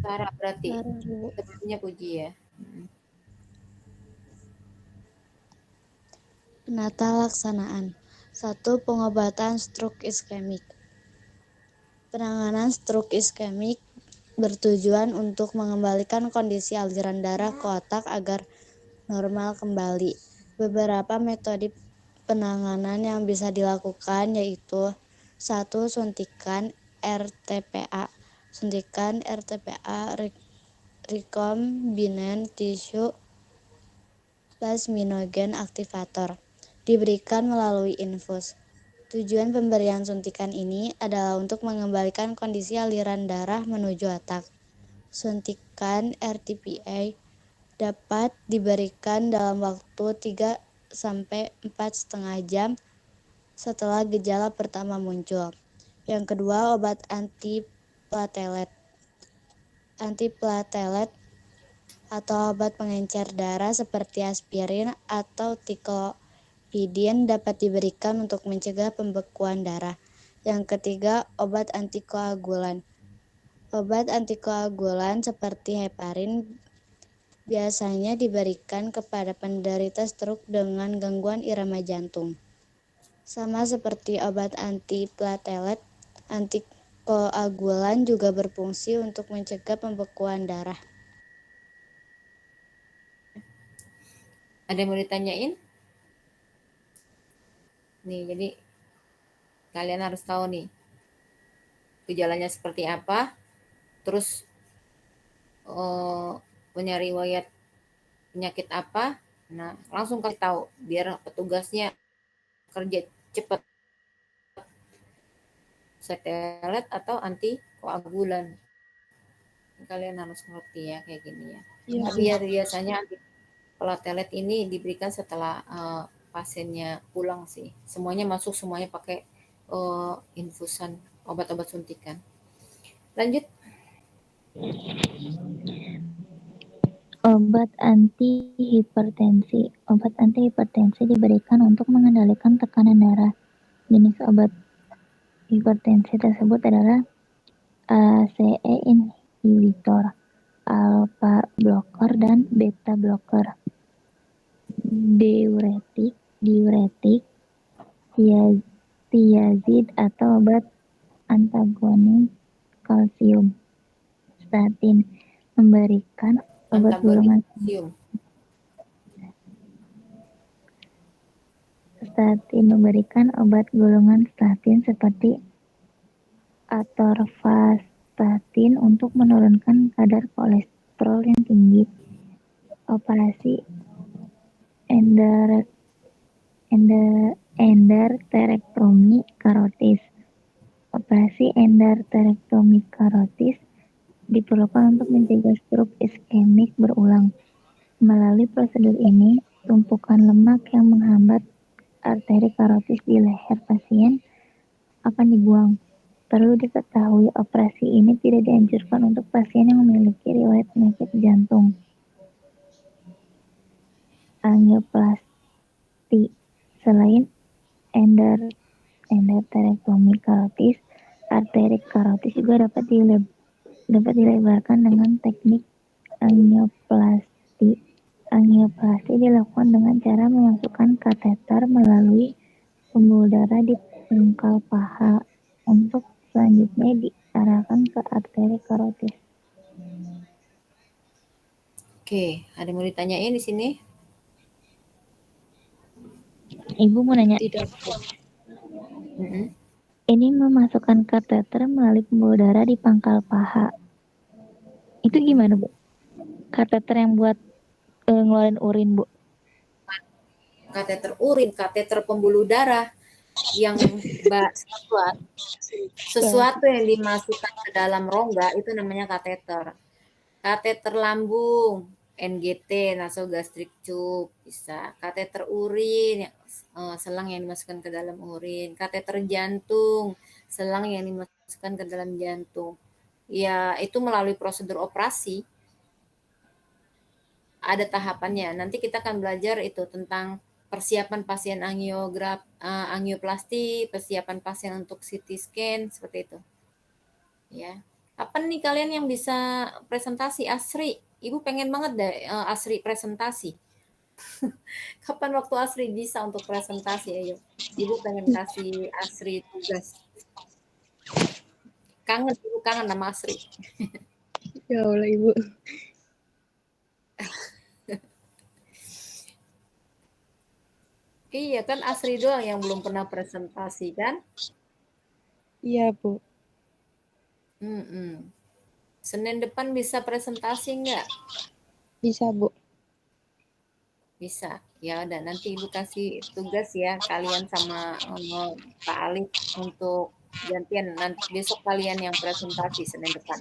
Sarah berarti. Sarah, Bu. Sebelumnya Puji ya. Penata laksanaan. 1. Pengobatan stroke iskemik. Penanganan stroke iskemik bertujuan untuk mengembalikan kondisi aliran darah ke otak agar normal kembali. Beberapa metode penanganan yang bisa dilakukan yaitu 1. Suntikan RTPA. Suntikan RTPA rekombinant tissue plasminogen aktivator diberikan melalui infus. Tujuan pemberian suntikan ini adalah untuk mengembalikan kondisi aliran darah menuju otak. Suntikan RTPA dapat diberikan dalam waktu 3-4,5 jam setelah gejala pertama muncul. Yang kedua, obat antiplatelet. Antiplatelet atau obat pengencer darah seperti aspirin atau tiklopidin dapat diberikan untuk mencegah pembekuan darah. Yang ketiga, obat antikoagulan. Obat antikoagulan seperti heparin biasanya diberikan kepada penderita stroke dengan gangguan irama jantung. Sama seperti obat antiplatelet, antikoagulan juga berfungsi untuk mencegah pembekuan darah. Ada yang mau ditanyain? Nih, jadi kalian harus tahu nih gejalanya seperti apa, terus punya riwayat penyakit apa, nah langsung kasih tahu biar petugasnya kerja cepat, setelet atau antikoagulan. Kalian harus ngerti ya kayak gini ya. Iya, Tapi Bu. ya biasanya platelet ini diberikan setelah pasiennya pulang sih. Semuanya masuk, semuanya pakai infusan obat-obat suntikan. Lanjut. Obat antihipertensi. Obat antihipertensi diberikan untuk mengendalikan tekanan darah. Jenis obat hipertensi tersebut adalah ACE inhibitor, alpha blocker, dan beta blocker. Diuretik, thiazid atau obat antagonis kalsium. Statin memberikan obat Antagonis golongan kalsium. statin seperti atorvastatin untuk menurunkan kadar kolesterol yang tinggi. Operasi endarterektomi karotis. Operasi endarterektomi karotis diperlukan untuk mencegah stroke iskemik berulang. Melalui prosedur ini, tumpukan lemak yang menghambat arteri karotis di leher pasien akan dibuang. Perlu diketahui, operasi ini tidak dianjurkan untuk pasien yang memiliki riwayat penyakit jantung. Angioplasti. Selain endarterektomi karotis, arteri karotis juga dapat dilebarkan dengan teknik angioplasti. Angioplasti dilakukan dengan cara memasukkan kateter melalui pembuluh darah di pangkal paha untuk selanjutnya diarahkan ke arteri karotis. Oke, ada yang mau ditanyain di sini? Ibu mau nanya. Tidak. Ini memasukkan kateter melalui pembuluh darah di pangkal paha. Itu gimana, Bu? Kateter yang buat ngeluarin urin, Bu? Kateter urin, kateter pembuluh darah yang sesuatu yang dimasukkan ke dalam rongga itu namanya kateter. Kateter lambung, NGT, nasogastric tube, bisa. Kateter urin, selang yang dimasukkan ke dalam urin. Kateter jantung, selang yang dimasukkan ke dalam jantung. Ya, itu melalui prosedur operasi. Ada tahapannya. Nanti kita akan belajar itu tentang persiapan pasien angioplasti, persiapan pasien untuk CT scan, seperti itu. Ya. Kapan nih kalian yang bisa presentasi? Asri, Ibu pengen banget deh Asri presentasi. Kapan waktu Asri bisa untuk presentasi? Ayo, Ibu pengen kasih Asri tugas. Ibu kangen sama Asri. Ya Allah, Ibu. Iya kan Asri doang yang belum pernah presentasi kan? Iya, Bu. Senin depan bisa presentasi nggak? Bisa, Bu. Bisa. Ya udah nanti Ibu kasih tugas ya kalian sama Pak Alif untuk gantian. Nanti besok kalian yang presentasi Senin depan.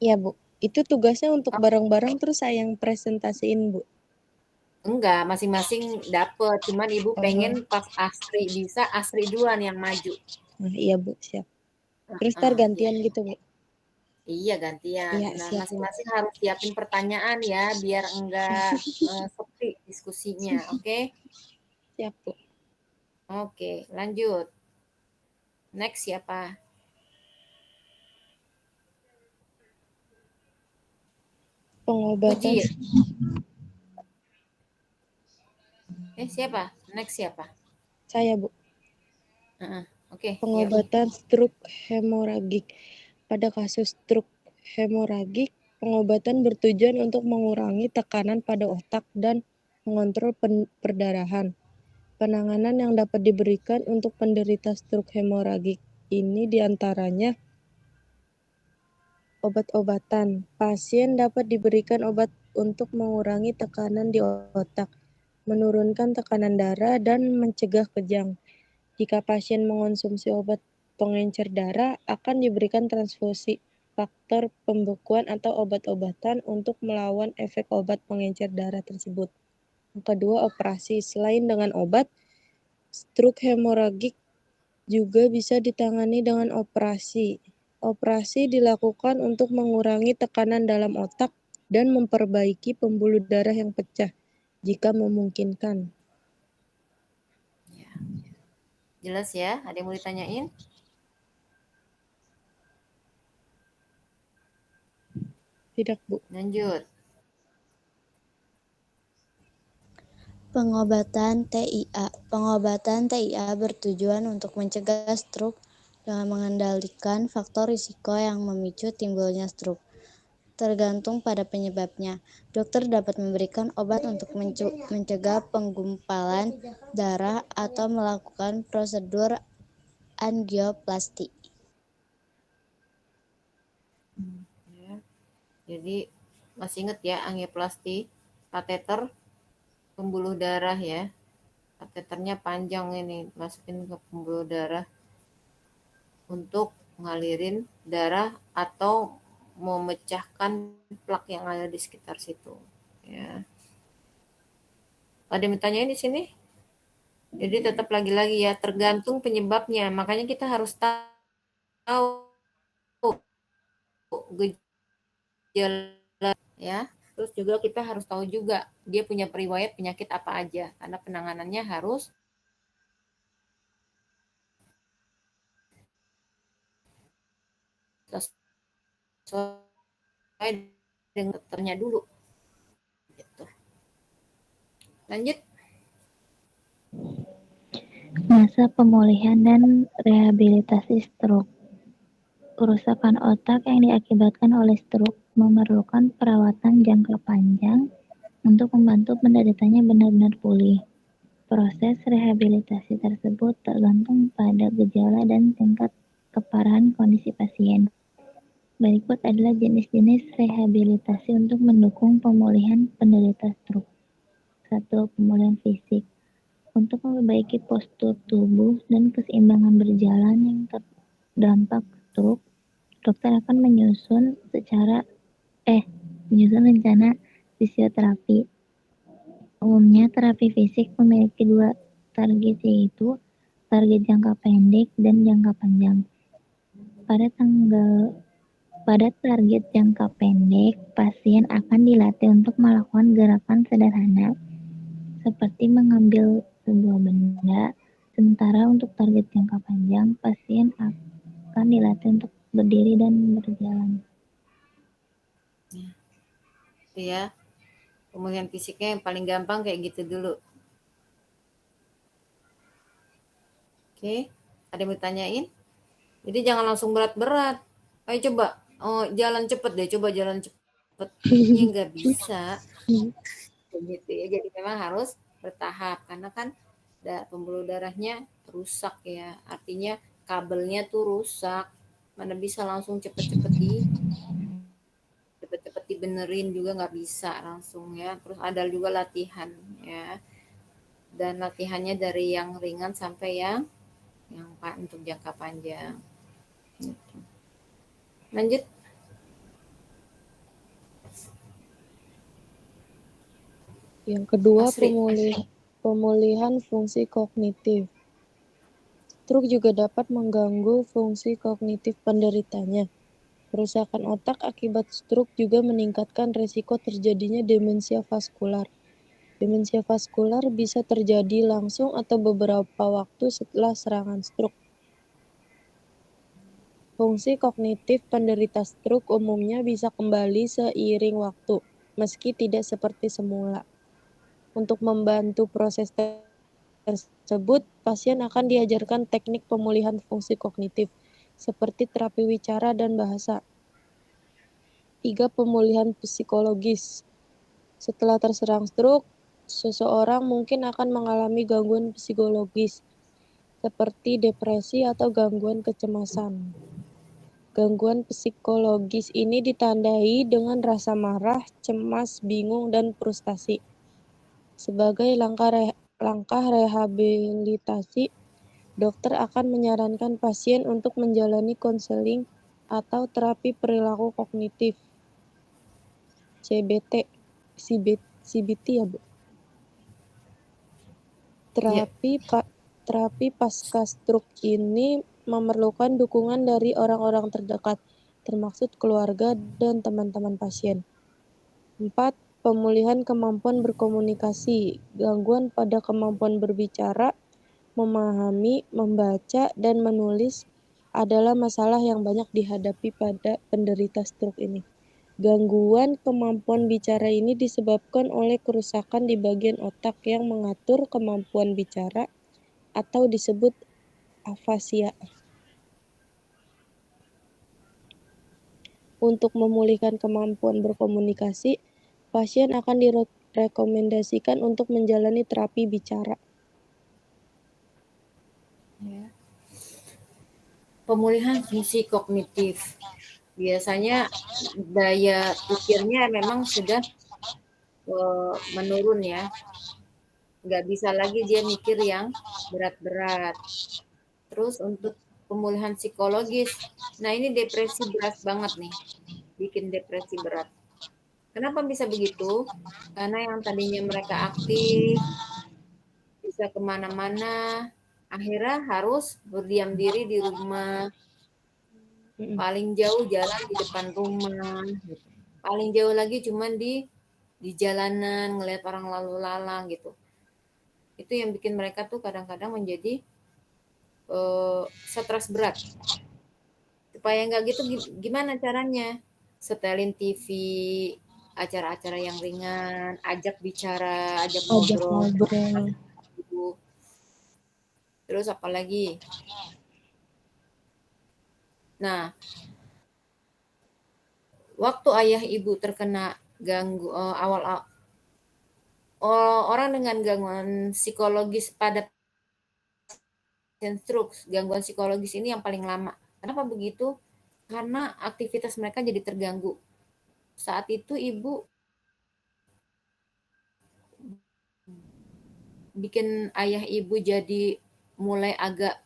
Iya, Bu. Itu tugasnya untuk bareng-bareng terus saya yang presentasiin, Bu. Enggak, masing-masing dapet. Cuman Ibu pengen pas Asri bisa, Asri duluan yang maju. Iya, Bu, siap. Terus ntar gantian gitu, Bu. Iya, gantian. Iya, Nah, siap. masing-masing harus siapin pertanyaan ya, biar enggak sepi diskusinya, oke? Siap, Bu. Oke, lanjut. Next siapa? Pengobatan. Uji. Siapa? Next siapa? Saya, Bu. Oke. Pengobatan stroke hemoragik. Pada kasus stroke hemoragik, pengobatan bertujuan untuk mengurangi tekanan pada otak dan mengontrol perdarahan. Penanganan yang dapat diberikan untuk penderita stroke hemoragik ini diantaranya Obat-obatan. Pasien dapat diberikan obat untuk mengurangi tekanan di otak, menurunkan tekanan darah, dan mencegah kejang. Jika pasien mengonsumsi obat pengencer darah, akan diberikan transfusi, faktor pembekuan atau obat-obatan untuk melawan efek obat pengencer darah tersebut. Yang kedua, operasi. Selain dengan obat, stroke hemoragik juga bisa ditangani dengan operasi. Operasi dilakukan untuk mengurangi tekanan dalam otak dan memperbaiki pembuluh darah yang pecah, jika memungkinkan. Jelas ya? Ada yang mau ditanyain? Tidak, Bu. Lanjut. Pengobatan TIA. Pengobatan TIA bertujuan untuk mencegah stroke dengan mengendalikan faktor risiko yang memicu timbulnya stroke. Tergantung pada penyebabnya, dokter dapat memberikan obat untuk mencegah penggumpalan darah atau melakukan prosedur angioplasti. Ya. Jadi masih ingat ya angioplasti, kateter pembuluh darah ya. Kateternya panjang ini, masukin ke pembuluh darah untuk ngalirin darah atau memecahkan plak yang ada di sekitar situ. Ya. Ada yang ditanyain di sini? Jadi tetap lagi-lagi ya, tergantung penyebabnya. Makanya kita harus tahu gejala ya. Terus juga kita harus tahu juga dia punya riwayat penyakit apa aja, karena penanganannya harus sesuai dengan dokternya dulu. Gitu. Lanjut. Masa pemulihan dan rehabilitasi stroke. Kerusakan otak yang diakibatkan oleh stroke memerlukan perawatan jangka panjang untuk membantu penderitanya benar-benar pulih. Proses rehabilitasi tersebut tergantung pada gejala dan tingkat keparahan kondisi pasien. Berikut adalah jenis-jenis rehabilitasi untuk mendukung pemulihan penderita stroke. 1. Pemulihan fisik. Untuk memperbaiki postur tubuh dan keseimbangan berjalan yang terdampak stroke, dokter akan menyusun rencana fisioterapi. Umumnya, terapi fisik memiliki dua target, yaitu target jangka pendek dan jangka panjang. Pada target jangka pendek, pasien akan dilatih untuk melakukan gerakan sederhana seperti mengambil sebuah benda, sementara untuk target jangka panjang, pasien akan dilatih untuk berdiri dan berjalan. Itu ya. Pemulihan fisiknya yang paling gampang kayak gitu dulu. Oke, ada yang mau ditanyain? Jadi jangan langsung berat-berat. Ayo coba, jalan cepet deh, coba jalan cepet. Ini nggak bisa. Begitu ya, jadi memang harus bertahap. Karena kan pembuluh darahnya rusak ya. Artinya kabelnya tuh rusak. Mana bisa langsung cepet-cepet dibenerin juga nggak bisa langsung ya. Terus ada juga latihan ya. Dan latihannya dari yang ringan sampai yang untuk jangka panjang. Gitu. Lanjut. Yang kedua, Asri. pemulihan fungsi kognitif. Stroke juga dapat mengganggu fungsi kognitif penderitanya. Kerusakan otak akibat stroke juga meningkatkan risiko terjadinya demensia vaskular. Demensia vaskular bisa terjadi langsung atau beberapa waktu setelah serangan stroke. Fungsi kognitif penderita stroke umumnya bisa kembali seiring waktu, meski tidak seperti semula. Untuk membantu proses tersebut, pasien akan diajarkan teknik pemulihan fungsi kognitif, seperti terapi wicara dan bahasa. 3. Pemulihan psikologis. Setelah terserang stroke, seseorang mungkin akan mengalami gangguan psikologis, seperti depresi atau gangguan kecemasan. Gangguan psikologis ini ditandai dengan rasa marah, cemas, bingung, dan frustasi. Sebagai langkah rehabilitasi, dokter akan menyarankan pasien untuk menjalani konseling atau terapi perilaku kognitif (CBT). CBT ya, Bu. Ya, Terapi pasca stroke ini memerlukan dukungan dari orang-orang terdekat, termasuk keluarga dan teman-teman pasien. 4. Pemulihan kemampuan berkomunikasi. Gangguan pada kemampuan berbicara, memahami, membaca, dan menulis adalah masalah yang banyak dihadapi pada penderita stroke ini. Gangguan kemampuan bicara ini disebabkan oleh kerusakan di bagian otak yang mengatur kemampuan bicara atau disebut afasia. Untuk memulihkan kemampuan berkomunikasi, pasien akan direkomendasikan untuk menjalani terapi bicara. ya. Pemulihan fungsi kognitif. Biasanya daya pikirnya memang sudah menurun ya. Nggak bisa lagi dia mikir yang berat-berat. Terus untuk pemulihan psikologis, nah ini depresi berat banget nih, bikin depresi berat. Kenapa bisa begitu? Karena yang tadinya mereka aktif, bisa kemana-mana, akhirnya harus berdiam diri di rumah, paling jauh jalan di depan rumah, gitu. Paling jauh lagi cuman di jalanan ngelihat orang lalu lalang gitu. Itu yang bikin mereka tuh kadang-kadang menjadi stres berat. Supaya nggak gitu gimana caranya? Setelin TV, acara-acara yang ringan, ajak bicara, ajak Ajak ngobrol. ngobrol. Terus apa lagi? Nah, waktu ayah ibu terkena orang dengan gangguan psikologis pada pasien stroke, gangguan psikologis ini yang paling lama. Kenapa begitu? Karena aktivitas mereka jadi terganggu. Saat itu ibu bikin ayah ibu jadi mulai agak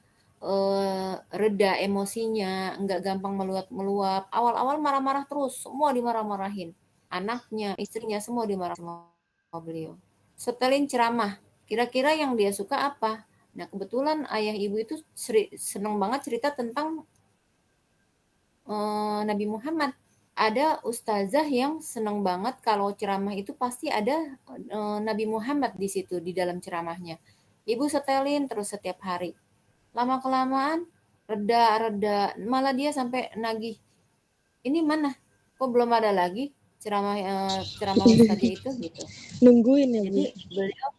reda emosinya, nggak gampang meluap-meluap. Awal-awal marah-marah terus, semua dimarah-marahin. Anaknya, istrinya, semua dimarah sama beliau. Setelin ceramah, kira-kira yang dia suka apa? Nah, kebetulan ayah ibu itu seneng banget cerita tentang Nabi Muhammad. Ada ustazah yang seneng banget kalau ceramah itu pasti ada Nabi Muhammad di situ di dalam ceramahnya. Ibu setelin terus setiap hari. Lama-kelamaan reda, malah dia sampai nagih. Ini mana? Kok belum ada lagi ceramah ustazah itu gitu. Nungguin ya, Bu. Jadi beliau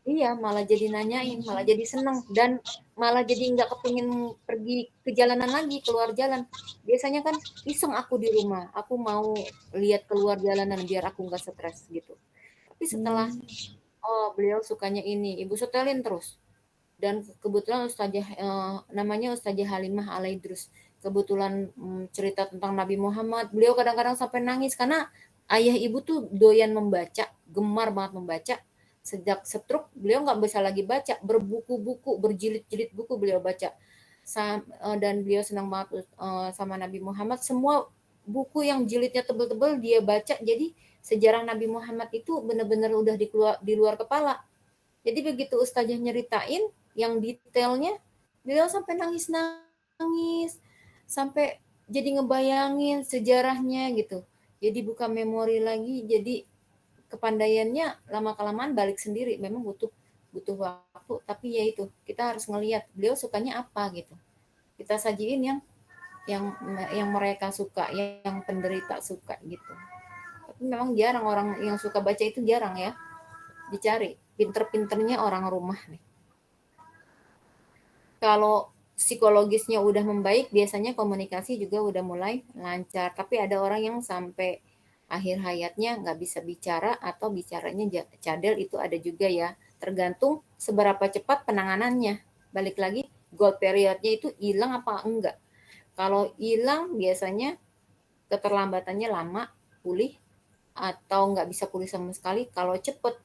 iya malah jadi nanyain, malah jadi seneng dan malah jadi nggak kepingin pergi ke jalanan lagi, keluar jalan. Biasanya kan iseng aku di rumah, aku mau lihat keluar jalanan biar aku nggak stres gitu. Tapi setelah beliau sukanya ini, ibu setelin terus. Dan kebetulan namanya Ustazah Halimah Alaidrus. Kebetulan cerita tentang Nabi Muhammad. Beliau kadang-kadang sampai nangis karena ayah ibu tuh doyan membaca, gemar banget membaca. Sejak stroke beliau nggak bisa lagi baca, berbuku-buku, berjilid-jilid buku beliau baca. Dan beliau senang banget sama Nabi Muhammad. Semua buku yang jilidnya tebel-tebel dia baca. Jadi sejarah Nabi Muhammad itu benar-benar udah di luar kepala. Jadi begitu ustazah nyeritain yang detailnya, beliau sampai nangis-nangis, sampai jadi ngebayangin sejarahnya gitu. Jadi buka memori lagi, jadi kepandaiannya lama-kelamaan balik sendiri. Memang butuh waktu, tapi ya itu kita harus ngelihat beliau sukanya apa gitu. Kita sajiin yang mereka suka, yang penderita suka gitu. Tapi memang jarang orang yang suka baca itu jarang ya dicari. Pinter-pinternya orang rumah nih. Kalau psikologisnya udah membaik, biasanya komunikasi juga udah mulai lancar. Tapi ada orang yang sampai akhir hayatnya nggak bisa bicara atau bicaranya cadel, itu ada juga ya. Tergantung seberapa cepat penanganannya. Balik lagi, goal periodnya itu hilang apa enggak. Kalau hilang biasanya keterlambatannya lama pulih atau nggak bisa pulih sama sekali. Kalau cepet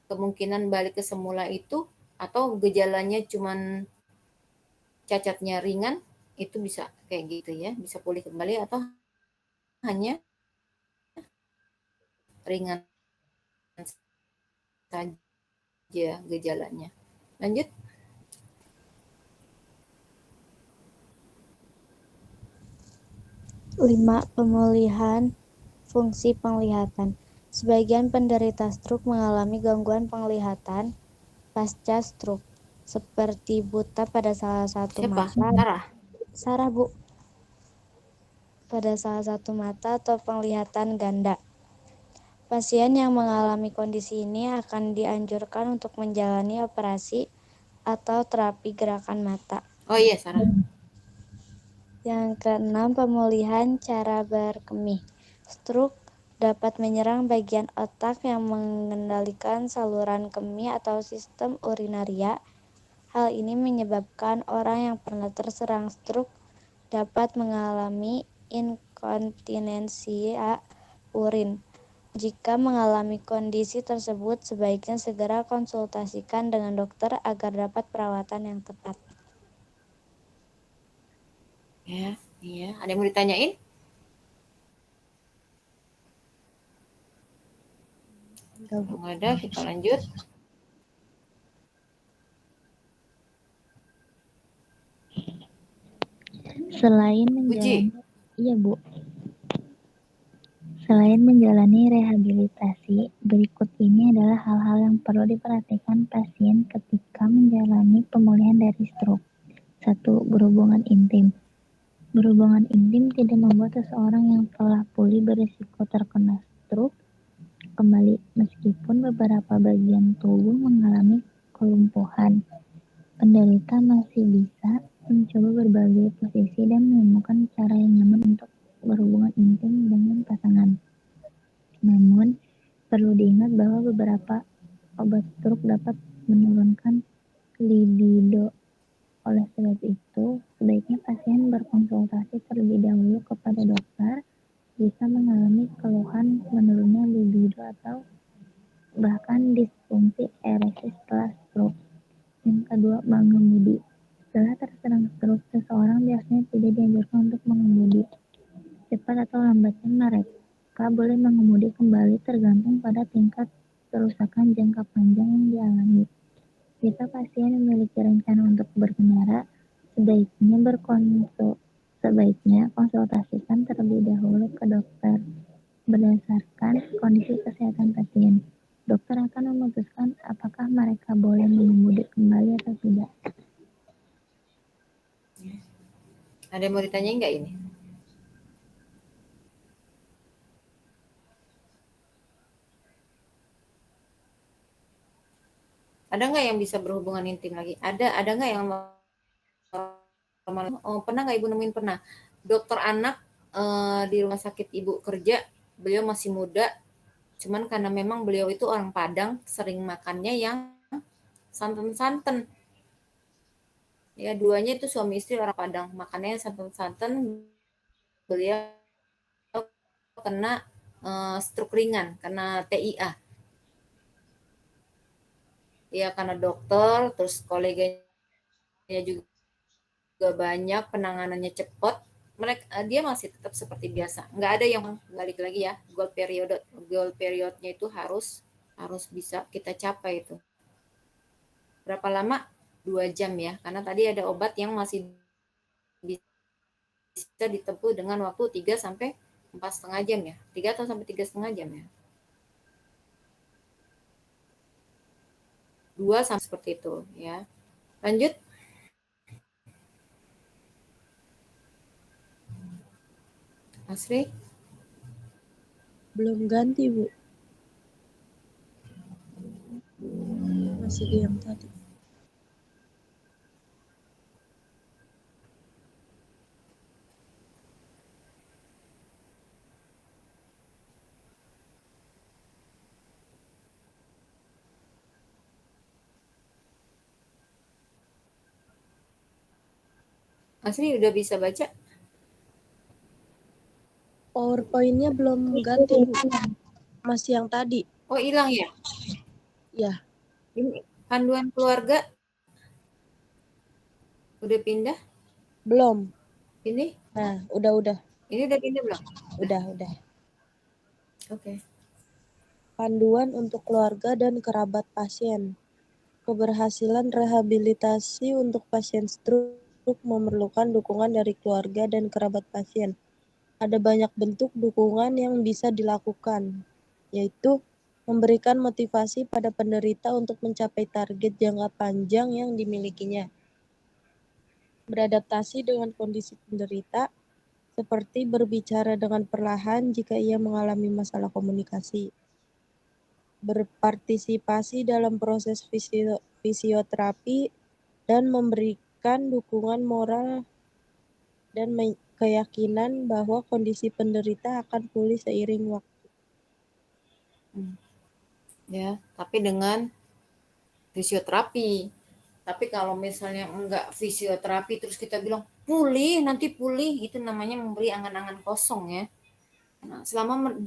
kemungkinan balik ke semula itu atau gejalanya cuman cacatnya ringan itu bisa kayak gitu ya, bisa pulih kembali atau hanya ringan saja gejalanya. Lanjut. 5. Pemulihan fungsi penglihatan. Sebagian penderita stroke mengalami gangguan penglihatan pasca stroke, seperti buta pada salah satu Siapa? mata. Sarah, Bu. Pada salah satu mata atau penglihatan ganda. Pasien yang mengalami kondisi ini akan dianjurkan untuk menjalani operasi atau terapi gerakan mata. Oh iya, Sarah. Yang keenam, pemulihan cara berkemih. Stroke dapat menyerang bagian otak yang mengendalikan saluran kemih atau sistem urinaria. Hal ini menyebabkan orang yang pernah terserang stroke dapat mengalami inkontinensia urin. Jika mengalami kondisi tersebut, sebaiknya segera konsultasikan dengan dokter agar dapat perawatan yang tepat. Ya, iya. Ada yang mau ditanyain? Kalau nggak ada, kita lanjut. Selain Puji. menjalani, iya Bu. Selain menjalani rehabilitasi, berikut ini adalah hal-hal yang perlu diperhatikan pasien ketika menjalani pemulihan dari stroke. 1. Berhubungan intim. Berhubungan intim tidak membuat seseorang yang telah pulih berisiko terkena stroke kembali, meskipun beberapa bagian tubuh mengalami kelumpuhan. Penderita masih bisa mencoba berbagai posisi dan menemukan cara yang nyaman untuk berhubungan intim dengan pasangan. Namun, perlu diingat bahwa beberapa obat stroke dapat menurunkan libido. Oleh sebab itu, sebaiknya pasien berkonsultasi terlebih dahulu kepada dokter jika mengalami keluhan menurunnya libido atau bahkan disfungsi ereksi setelah stroke. Yang kedua, mengemudi. Setelah terserang stroke, seseorang biasanya tidak dianjurkan untuk mengemudi. Cepat atau lambatnya mereka boleh mengemudi kembali tergantung pada tingkat kerusakan jangka panjang yang dialami. Jika pasien memiliki rencana untuk berkendara, sebaiknya konsultasikan terlebih dahulu ke dokter. Berdasarkan kondisi kesehatan pasien, dokter akan memutuskan apakah mereka boleh mengemudi kembali atau tidak. Ada yang mau ditanyain nggak ini? Ada nggak yang bisa berhubungan intim lagi? Ada nggak yang normal? Oh, pernah nggak Ibu nemuin? Pernah. Dokter anak di rumah sakit Ibu kerja, beliau masih muda, cuman karena memang beliau itu orang Padang, sering makannya yang santan-santan. Ya, duanya itu suami istri orang Padang, makannya yang santan-santan. Beliau kena stroke ringan, kena TIA. Ya, karena dokter, terus koleganya juga banyak, penanganannya cepat, dia masih tetap seperti biasa. Nggak ada yang balik lagi ya, goal periodnya itu harus bisa kita capai itu. Berapa lama? 2 jam ya, karena tadi ada obat yang masih bisa ditempuh dengan waktu 3 sampai 4,5 jam ya. 3 atau sampai 3,5 jam ya. 2 sampai seperti itu ya. Lanjut. Asri? Belum ganti, Bu. Masih di yang tadi. Asri udah bisa baca? PowerPoint-nya belum ganti, Bu. Masih yang tadi. Oh, hilang ya? Ya, Ini panduan keluarga udah pindah? belum. Ini? Nah, udah. Ini udah pindah belum? Udah. Oke. Panduan untuk keluarga dan kerabat pasien. Keberhasilan rehabilitasi untuk pasien stroke memerlukan dukungan dari keluarga dan kerabat pasien. Ada banyak bentuk dukungan yang bisa dilakukan, yaitu memberikan motivasi pada penderita untuk mencapai target jangka panjang yang dimilikinya. Beradaptasi dengan kondisi penderita, seperti berbicara dengan perlahan jika ia mengalami masalah komunikasi. Berpartisipasi dalam proses fisioterapi dan memberikan dukungan moral dan keyakinan bahwa kondisi penderita akan pulih seiring waktu. Ya, tapi dengan fisioterapi. Tapi kalau misalnya enggak fisioterapi terus kita bilang nanti pulih, itu namanya memberi angan-angan kosong ya. Nah, selama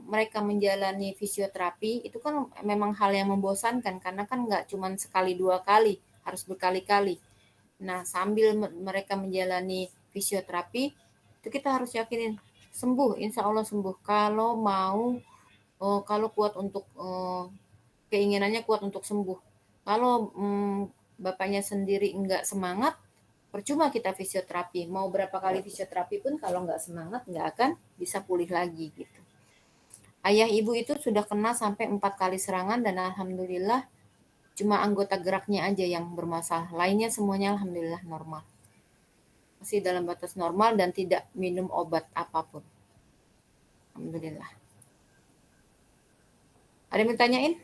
mereka menjalani fisioterapi itu kan memang hal yang membosankan karena kan nggak cuma sekali dua kali, harus berkali-kali. Nah, sambil mereka menjalani fisioterapi itu kita harus yakinin sembuh, insya Allah sembuh. Kalau mau, kalau kuat untuk keinginannya kuat untuk sembuh. Kalau bapaknya sendiri nggak semangat, percuma kita fisioterapi. Mau berapa kali fisioterapi pun kalau nggak semangat nggak akan bisa pulih lagi gitu. Ayah ibu itu sudah kena sampai 4 kali serangan dan alhamdulillah cuma anggota geraknya aja yang bermasalah. Lainnya semuanya alhamdulillah normal. Masih dalam batas normal dan tidak minum obat apapun. Alhamdulillah. Ada yang tanyain?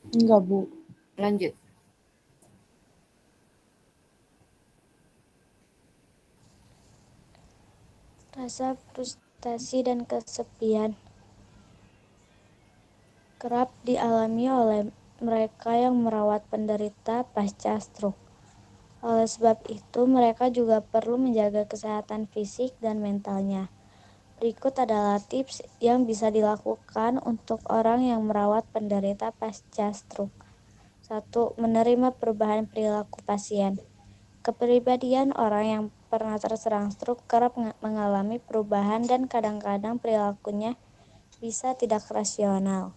Enggak, Bu. Lanjut. Rasa frustasi dan kesepian kerap dialami oleh mereka yang merawat penderita pasca stroke. Oleh sebab itu, mereka juga perlu menjaga kesehatan fisik dan mentalnya. Berikut adalah tips yang bisa dilakukan untuk orang yang merawat penderita pasca stroke. 1. Menerima perubahan perilaku pasien. Kepribadian orang yang pernah terserang stroke kerap mengalami perubahan dan kadang-kadang perilakunya bisa tidak rasional.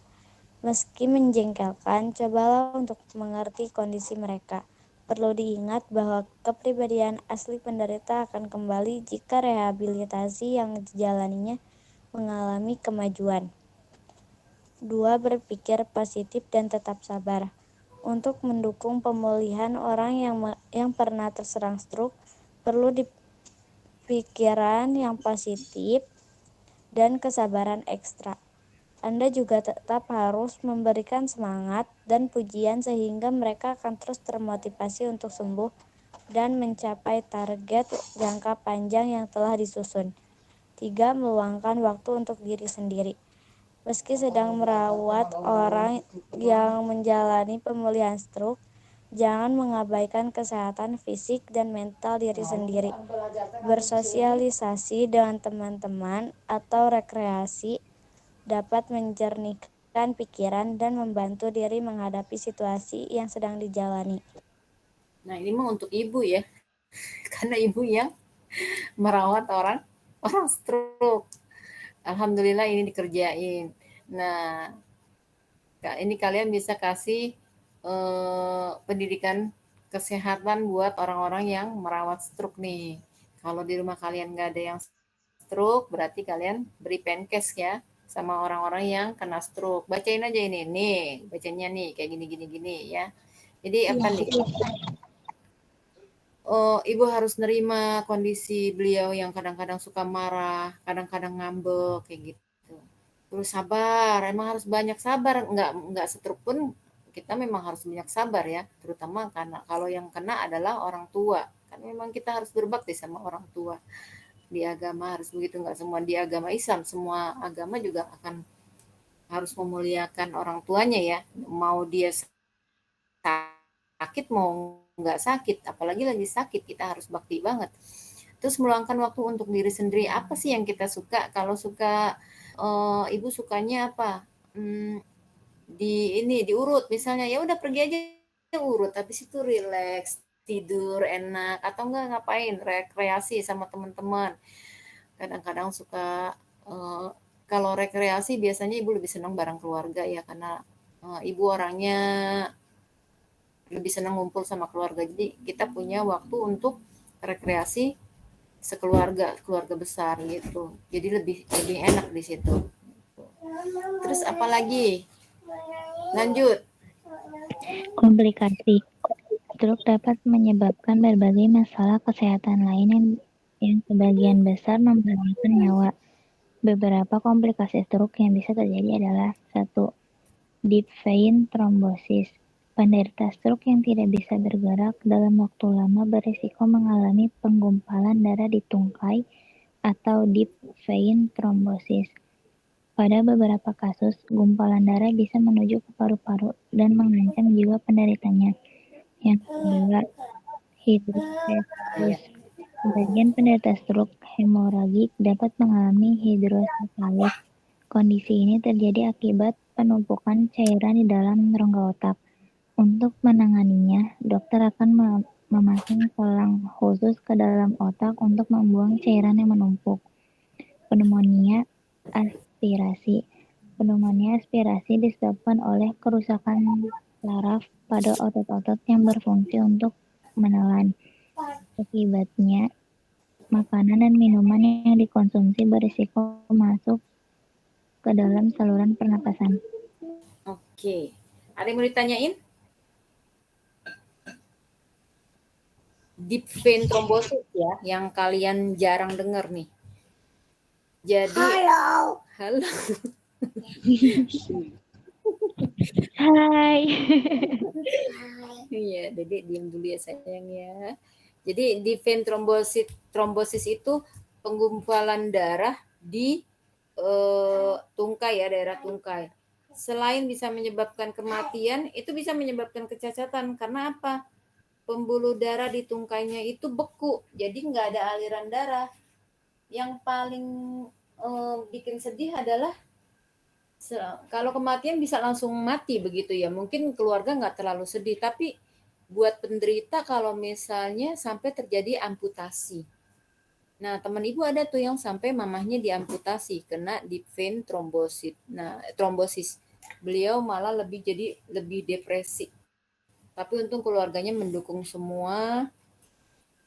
Meski menjengkelkan, cobalah untuk mengerti kondisi mereka. Perlu diingat bahwa kepribadian asli penderita akan kembali jika rehabilitasi yang dijalaninya mengalami kemajuan. 2. Berpikir positif dan tetap sabar. Untuk mendukung pemulihan orang yang pernah terserang stroke, perlu pikiran yang positif dan kesabaran ekstra. Anda juga tetap harus memberikan semangat dan pujian sehingga mereka akan terus termotivasi untuk sembuh dan mencapai target jangka panjang yang telah disusun. 3. Meluangkan waktu untuk diri sendiri. Meski sedang merawat orang yang menjalani pemulihan stroke, jangan mengabaikan kesehatan fisik dan mental diri sendiri. Bersosialisasi dengan teman-teman atau rekreasi dapat menjernihkan pikiran dan membantu diri menghadapi situasi yang sedang dijalani. Nah, ini mah untuk ibu ya. Karena ibu yang merawat orang stroke. Alhamdulillah ini dikerjain. Nah, ini kalian bisa kasih pendidikan kesehatan buat orang-orang yang merawat stroke nih. Kalau di rumah kalian nggak ada yang stroke, berarti kalian beri penkes ya sama orang-orang yang kena stroke. Bacain aja ini, nih, bacanya nih kayak gini ya. Jadi apa nih? Ibu harus nerima kondisi beliau yang kadang-kadang suka marah, kadang-kadang ngambek kayak gitu. Terus sabar, emang harus banyak sabar. Enggak stroke pun kita memang harus banyak sabar ya, terutama karena kalau yang kena adalah orang tua. Kan memang kita harus berbakti sama orang tua. Di agama harus begitu, enggak semua di agama Islam, semua agama juga akan harus memuliakan orang tuanya ya. Mau dia sakit mau nggak sakit, apalagi lagi sakit kita harus bakti banget. Terus meluangkan waktu untuk diri sendiri. Apa sih yang kita suka? Kalau suka ibu sukanya apa? Diurut misalnya, ya udah pergi aja urut, habis itu relax, tidur enak, atau enggak ngapain rekreasi sama teman-teman. Kadang-kadang suka kalau rekreasi biasanya ibu lebih senang bareng keluarga ya, karena ibu orangnya lebih senang ngumpul sama keluarga. Jadi kita punya waktu untuk rekreasi sekeluarga, keluarga besar gitu. Jadi lebih enak di situ. Terus apa lagi? Lanjut. Komplikasi. Stroke dapat menyebabkan berbagai masalah kesehatan lain yang sebagian besar membahayakan nyawa. Beberapa komplikasi stroke yang bisa terjadi adalah 1. Deep vein thrombosis. Penderita stroke yang tidak bisa bergerak dalam waktu lama berisiko mengalami penggumpalan darah di tungkai atau deep vein thrombosis. Pada beberapa kasus, gumpalan darah bisa menuju ke paru-paru dan mengancam jiwa penderitanya. Yang kedua, hidrocephalus. Sebagian penderita stroke hemoragik dapat mengalami hidrocephalus. Kondisi ini terjadi akibat penumpukan cairan di dalam rongga otak. Untuk menanganinya, dokter akan memasang selang khusus ke dalam otak untuk membuang cairan yang menumpuk. Pneumonia aspirasi. Pneumonia aspirasi disebabkan oleh kerusakan saraf pada otot-otot yang berfungsi untuk menelan. Akibatnya, makanan dan minuman yang dikonsumsi berisiko masuk ke dalam saluran pernapasan. Oke. Ada yang mau ditanyain? Deep vein thrombosis ya, yang kalian jarang dengar nih. Jadi, halo. Hai. Iya, Dedek diam dulu ya sayang ya. Jadi di vein trombosis itu penggumpalan darah di tungkai ya, daerah tungkai. Selain bisa menyebabkan kematian, itu bisa menyebabkan kecacatan. Karena apa? Pembuluh darah di tungkainya itu beku, jadi nggak ada aliran darah. Yang paling bikin sedih adalah kalau kematian bisa langsung mati begitu ya. Mungkin keluarga nggak terlalu sedih, tapi buat penderita kalau misalnya sampai terjadi amputasi. Nah, teman ibu ada tuh yang sampai mamahnya diamputasi kena deep vein thrombosis. Nah, trombosis. Beliau malah lebih depresi. Tapi untung keluarganya mendukung semua.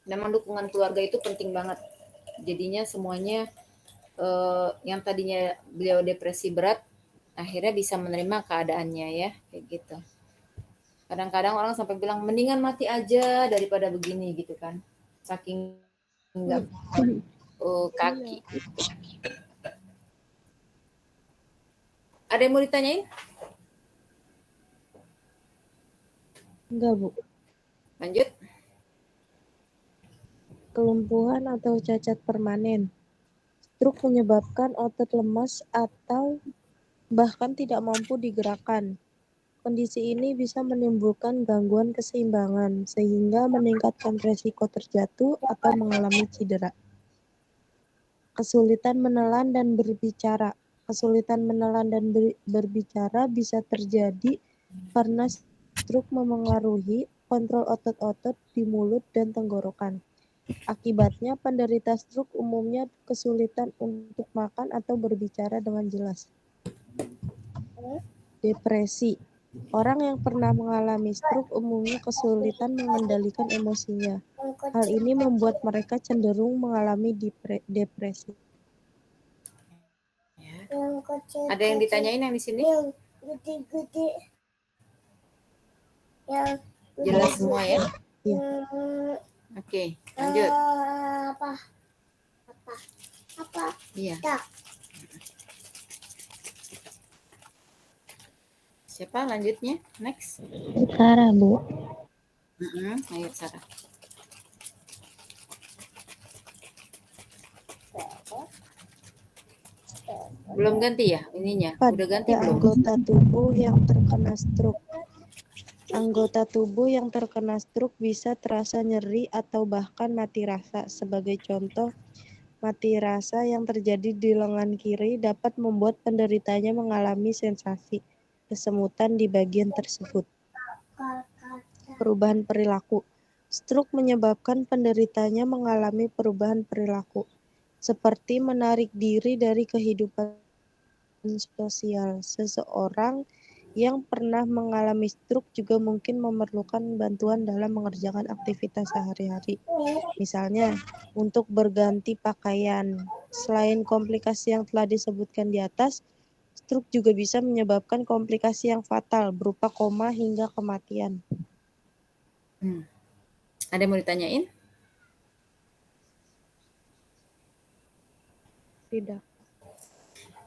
Memang dukungan keluarga itu penting banget. Jadinya semuanya yang tadinya beliau depresi berat akhirnya bisa menerima keadaannya ya, kayak gitu. Kadang-kadang orang sampai bilang mendingan mati aja daripada begini gitu kan, saking nggak kaki. Ada yang mau ditanyain? Enggak, Bu. Lanjut. Kelumpuhan atau cacat permanen. Stroke menyebabkan otot lemas atau bahkan tidak mampu digerakkan. Kondisi ini bisa menimbulkan gangguan keseimbangan sehingga meningkatkan resiko terjatuh atau mengalami cedera. Kesulitan menelan dan berbicara. Kesulitan menelan dan berbicara bisa terjadi karena stroke memengaruhi kontrol otot-otot di mulut dan tenggorokan. Akibatnya, penderita stroke umumnya kesulitan untuk makan atau berbicara dengan jelas. Depresi. Orang yang pernah mengalami stroke umumnya kesulitan mengendalikan emosinya. Hal ini membuat mereka cenderung mengalami depresi. Ada yang ditanyain yang di sini? Jelas semua ya? Iya. Oke, lanjut. Iya. Siapa lanjutnya? Next. Sarah, Bu. Ayo Sarah. Belum ganti ya ininya? Udah ganti belum? Pada anggota tubuh yang terkena stroke. Anggota tubuh yang terkena stroke bisa terasa nyeri atau bahkan mati rasa. Sebagai contoh, mati rasa yang terjadi di lengan kiri dapat membuat penderitanya mengalami sensasi kesemutan di bagian tersebut. Perubahan perilaku. Stroke menyebabkan penderitanya mengalami perubahan perilaku, seperti menarik diri dari kehidupan sosial. Seseorang yang pernah mengalami stroke juga mungkin memerlukan bantuan dalam mengerjakan aktivitas sehari-hari. Misalnya, untuk berganti pakaian. Selain komplikasi yang telah disebutkan di atas, stroke juga bisa menyebabkan komplikasi yang fatal berupa koma hingga kematian. Ada yang mau ditanyain? Tidak.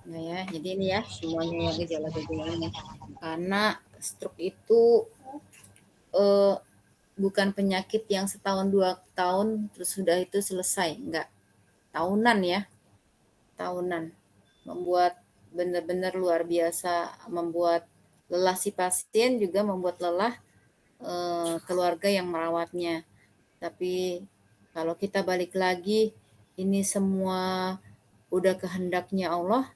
Nah ya, jadi ini ya semuanya ya gejala-gejalanya. Karena stroke itu bukan penyakit yang setahun 2 tahun terus sudah itu selesai, enggak. Tahunan ya, tahunan. Membuat benar-benar luar biasa, membuat lelah si pasien, juga membuat lelah keluarga yang merawatnya. Tapi kalau kita balik lagi, ini semua udah kehendaknya Allah,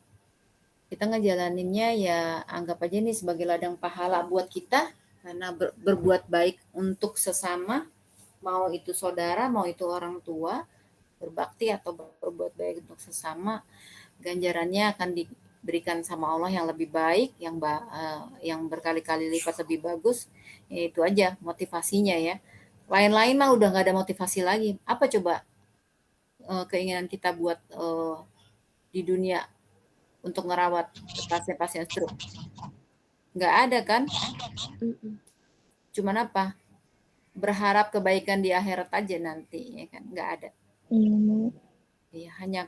kita ngejalaninnya ya anggap aja ini sebagai ladang pahala buat kita, karena berbuat baik untuk sesama, mau itu saudara, mau itu orang tua, berbakti atau berbuat baik untuk sesama, ganjarannya akan diberikan sama Allah yang lebih baik, yang berkali-kali lipat lebih bagus. Ya, itu aja motivasinya ya. Lain-lain mah udah nggak ada motivasi lagi. Apa coba keinginan kita buat di dunia untuk ngerawat pasien-pasien stroke? Nggak ada kan? Cuman apa? Berharap kebaikan di akhirat aja nanti, ya kan? Nggak ada. Ya, hanya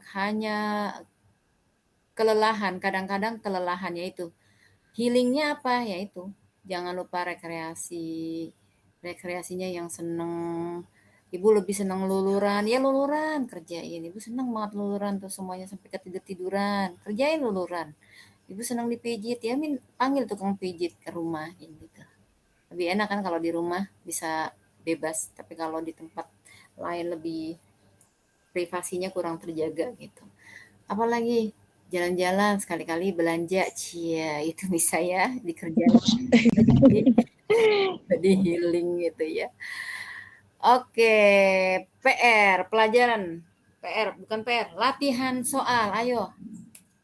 kelelahan. Kadang-kadang kelelahannya itu. Healingnya apa? Ya itu. Jangan lupa rekreasi. Rekreasinya yang seneng. Ibu lebih senang luluran, ya luluran kerjain. Ibu senang banget luluran tuh semuanya sampai ketidur-tiduran. Kerjain luluran. Ibu senang dipijit, ya panggil tukang pijit ke rumah gitu. Lebih enak kan kalau di rumah bisa bebas, tapi kalau di tempat lain lebih privasinya kurang terjaga gitu. Apalagi jalan-jalan, sekali-kali belanja, cia itu bisa ya dikerjain. Jadi healing gitu ya. Oke, PR, pelajaran. PR, bukan PR, latihan soal, ayo.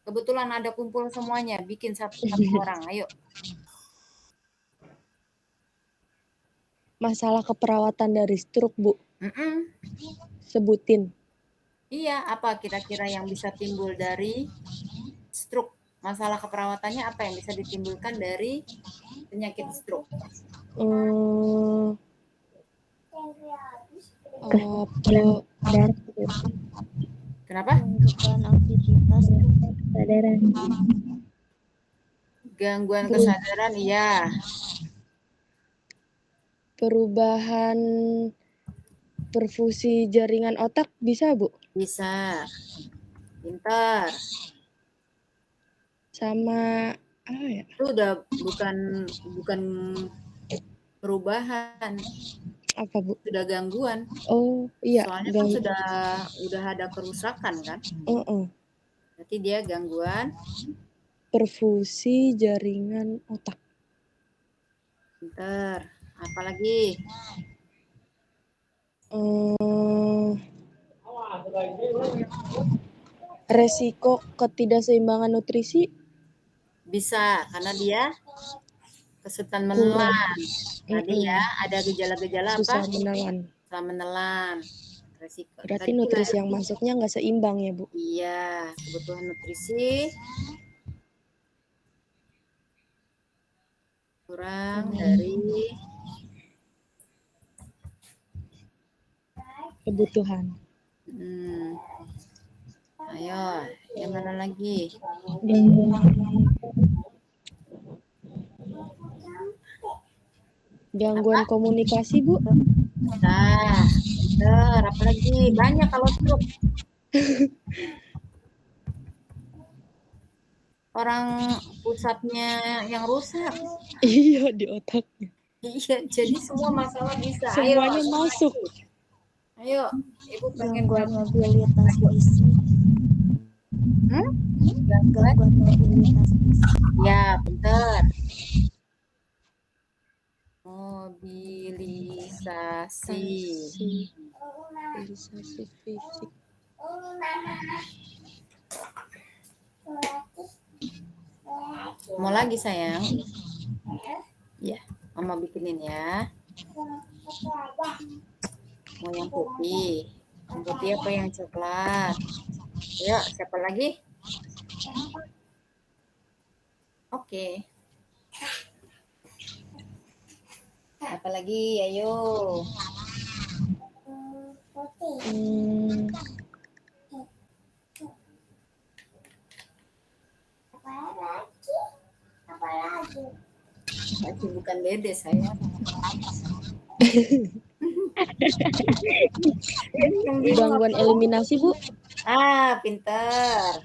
Kebetulan ada kumpul semuanya, bikin satu orang, ayo. Masalah keperawatan dari stroke, Bu. Sebutin. Iya, apa kira-kira yang bisa timbul dari stroke? Masalah keperawatannya apa yang bisa ditimbulkan dari penyakit stroke? Kenapa? Gangguan aktivitas Kesadaran. Gangguan kesadaran, iya. Perubahan perfusi jaringan otak bisa, Bu? Bisa. Pintar. Sama apa ya? Itu udah bukan perubahan. Apa, Bu? Sudah gangguan. Oh, iya. Soalnya kan udah ada kerusakan kan? Berarti dia gangguan perfusi jaringan otak. Pintar. Apalagi? Resiko ketidakseimbangan nutrisi bisa, karena dia kesulitan menelan. Tadi ya ada gejala-gejala apa? Susah menelan. Resiko. Berarti nutrisi yang masuknya nggak seimbang ya, Bu? Iya, kebutuhan nutrisi kurang dari kebutuhan. Ayo, yang mana lagi? Gangguan komunikasi, Bu? Nah, apa lagi? Banyak kalau stroke. Orang pusatnya yang rusak. Iya, di otaknya. Iya, jadi semua masalah bisa. Semuanya masuk. Ayo, Ibu pengen Gangguan mobilitas fisik. Gangguan? Gangguan mobilitas fisik. Ya, bentar. Mobilisasi. Mobilisasi fisik. Mau lagi sayang? Ya, Mama bikinin ya. Mau yang putih? Yang putih apa yang coklat? Ayo, siapa lagi? Oke. Apa lagi? Ayo. Lagi bukan dede saya. Gangguan eliminasi, Bu. Pinter.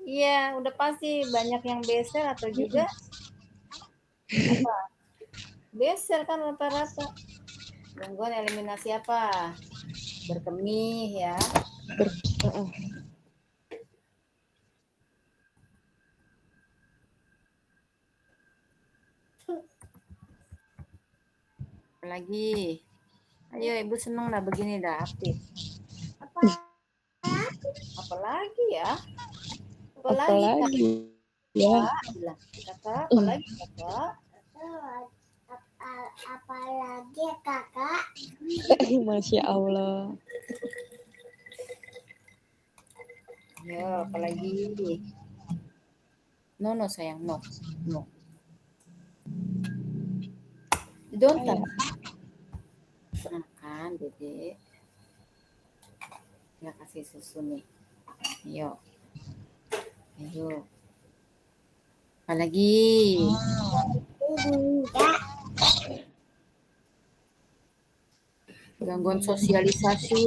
Iya, udah pasti banyak yang beser atau juga apa? Beser kan rata-rata. Gangguan eliminasi apa? Berkemih ya. Lagi. Ayo Ibu seneng dah begini dah aktif. Apalagi ya? Apalagi ya. Bilang kakak, apalagi kakak? Apalagi kakak? Masya Allah. Ya, apalagi? No sayang, no. Don't touch. Makan, Dede. Ya kasih susu nih. Ayo. Apalagi? Gangguan sosialisasi.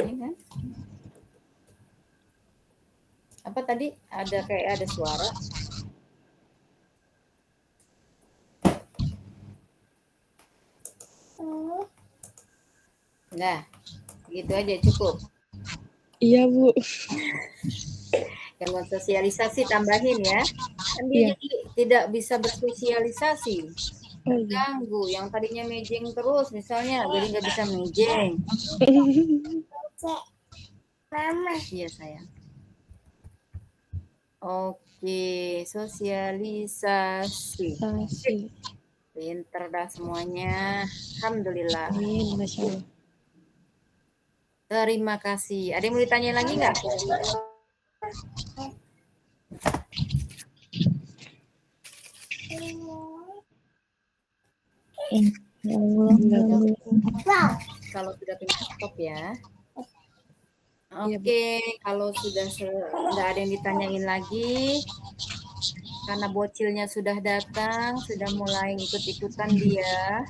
Ini kan? Apa tadi? Ada suara. Nah, gitu aja cukup. Iya, Bu. Gangguan sosialisasi tambahin ya. Kan dia jadi tidak bisa bersosialisasi. Terganggu. Yang tadinya mejeng terus misalnya, jadi nggak bisa mejeng. Mama. Iya sayang. Oke, sosialisasi. Pinter dah semuanya. Alhamdulillah. Amin, Masya Allah. Terima kasih. Ada yang mau ditanya lagi nggak? Kalau sudah punya stop ya. Oke, kalau sudah nggak ada yang ditanyain lagi, karena bocilnya sudah datang, sudah mulai ikut-ikutan dia.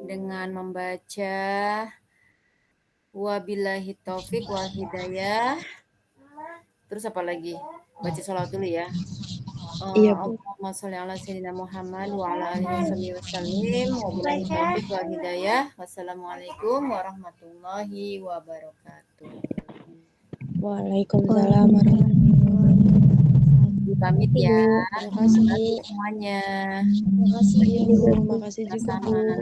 Dengan membaca wabillahi taufik wal hidayah. Terus apa lagi? Baca sholawat dulu ya. Allahumma sholli ala sayyidina Muhammad wa ala alihi wasallim. Wabillahi taufik wal hidayah. Wassalamualaikum warahmatullahi wabarakatuh. Waalaikumsalam warahmatullahi wabarakatuh. Pamit ya. Terima kasih semuanya. Terima kasih juga, Bu. Sama.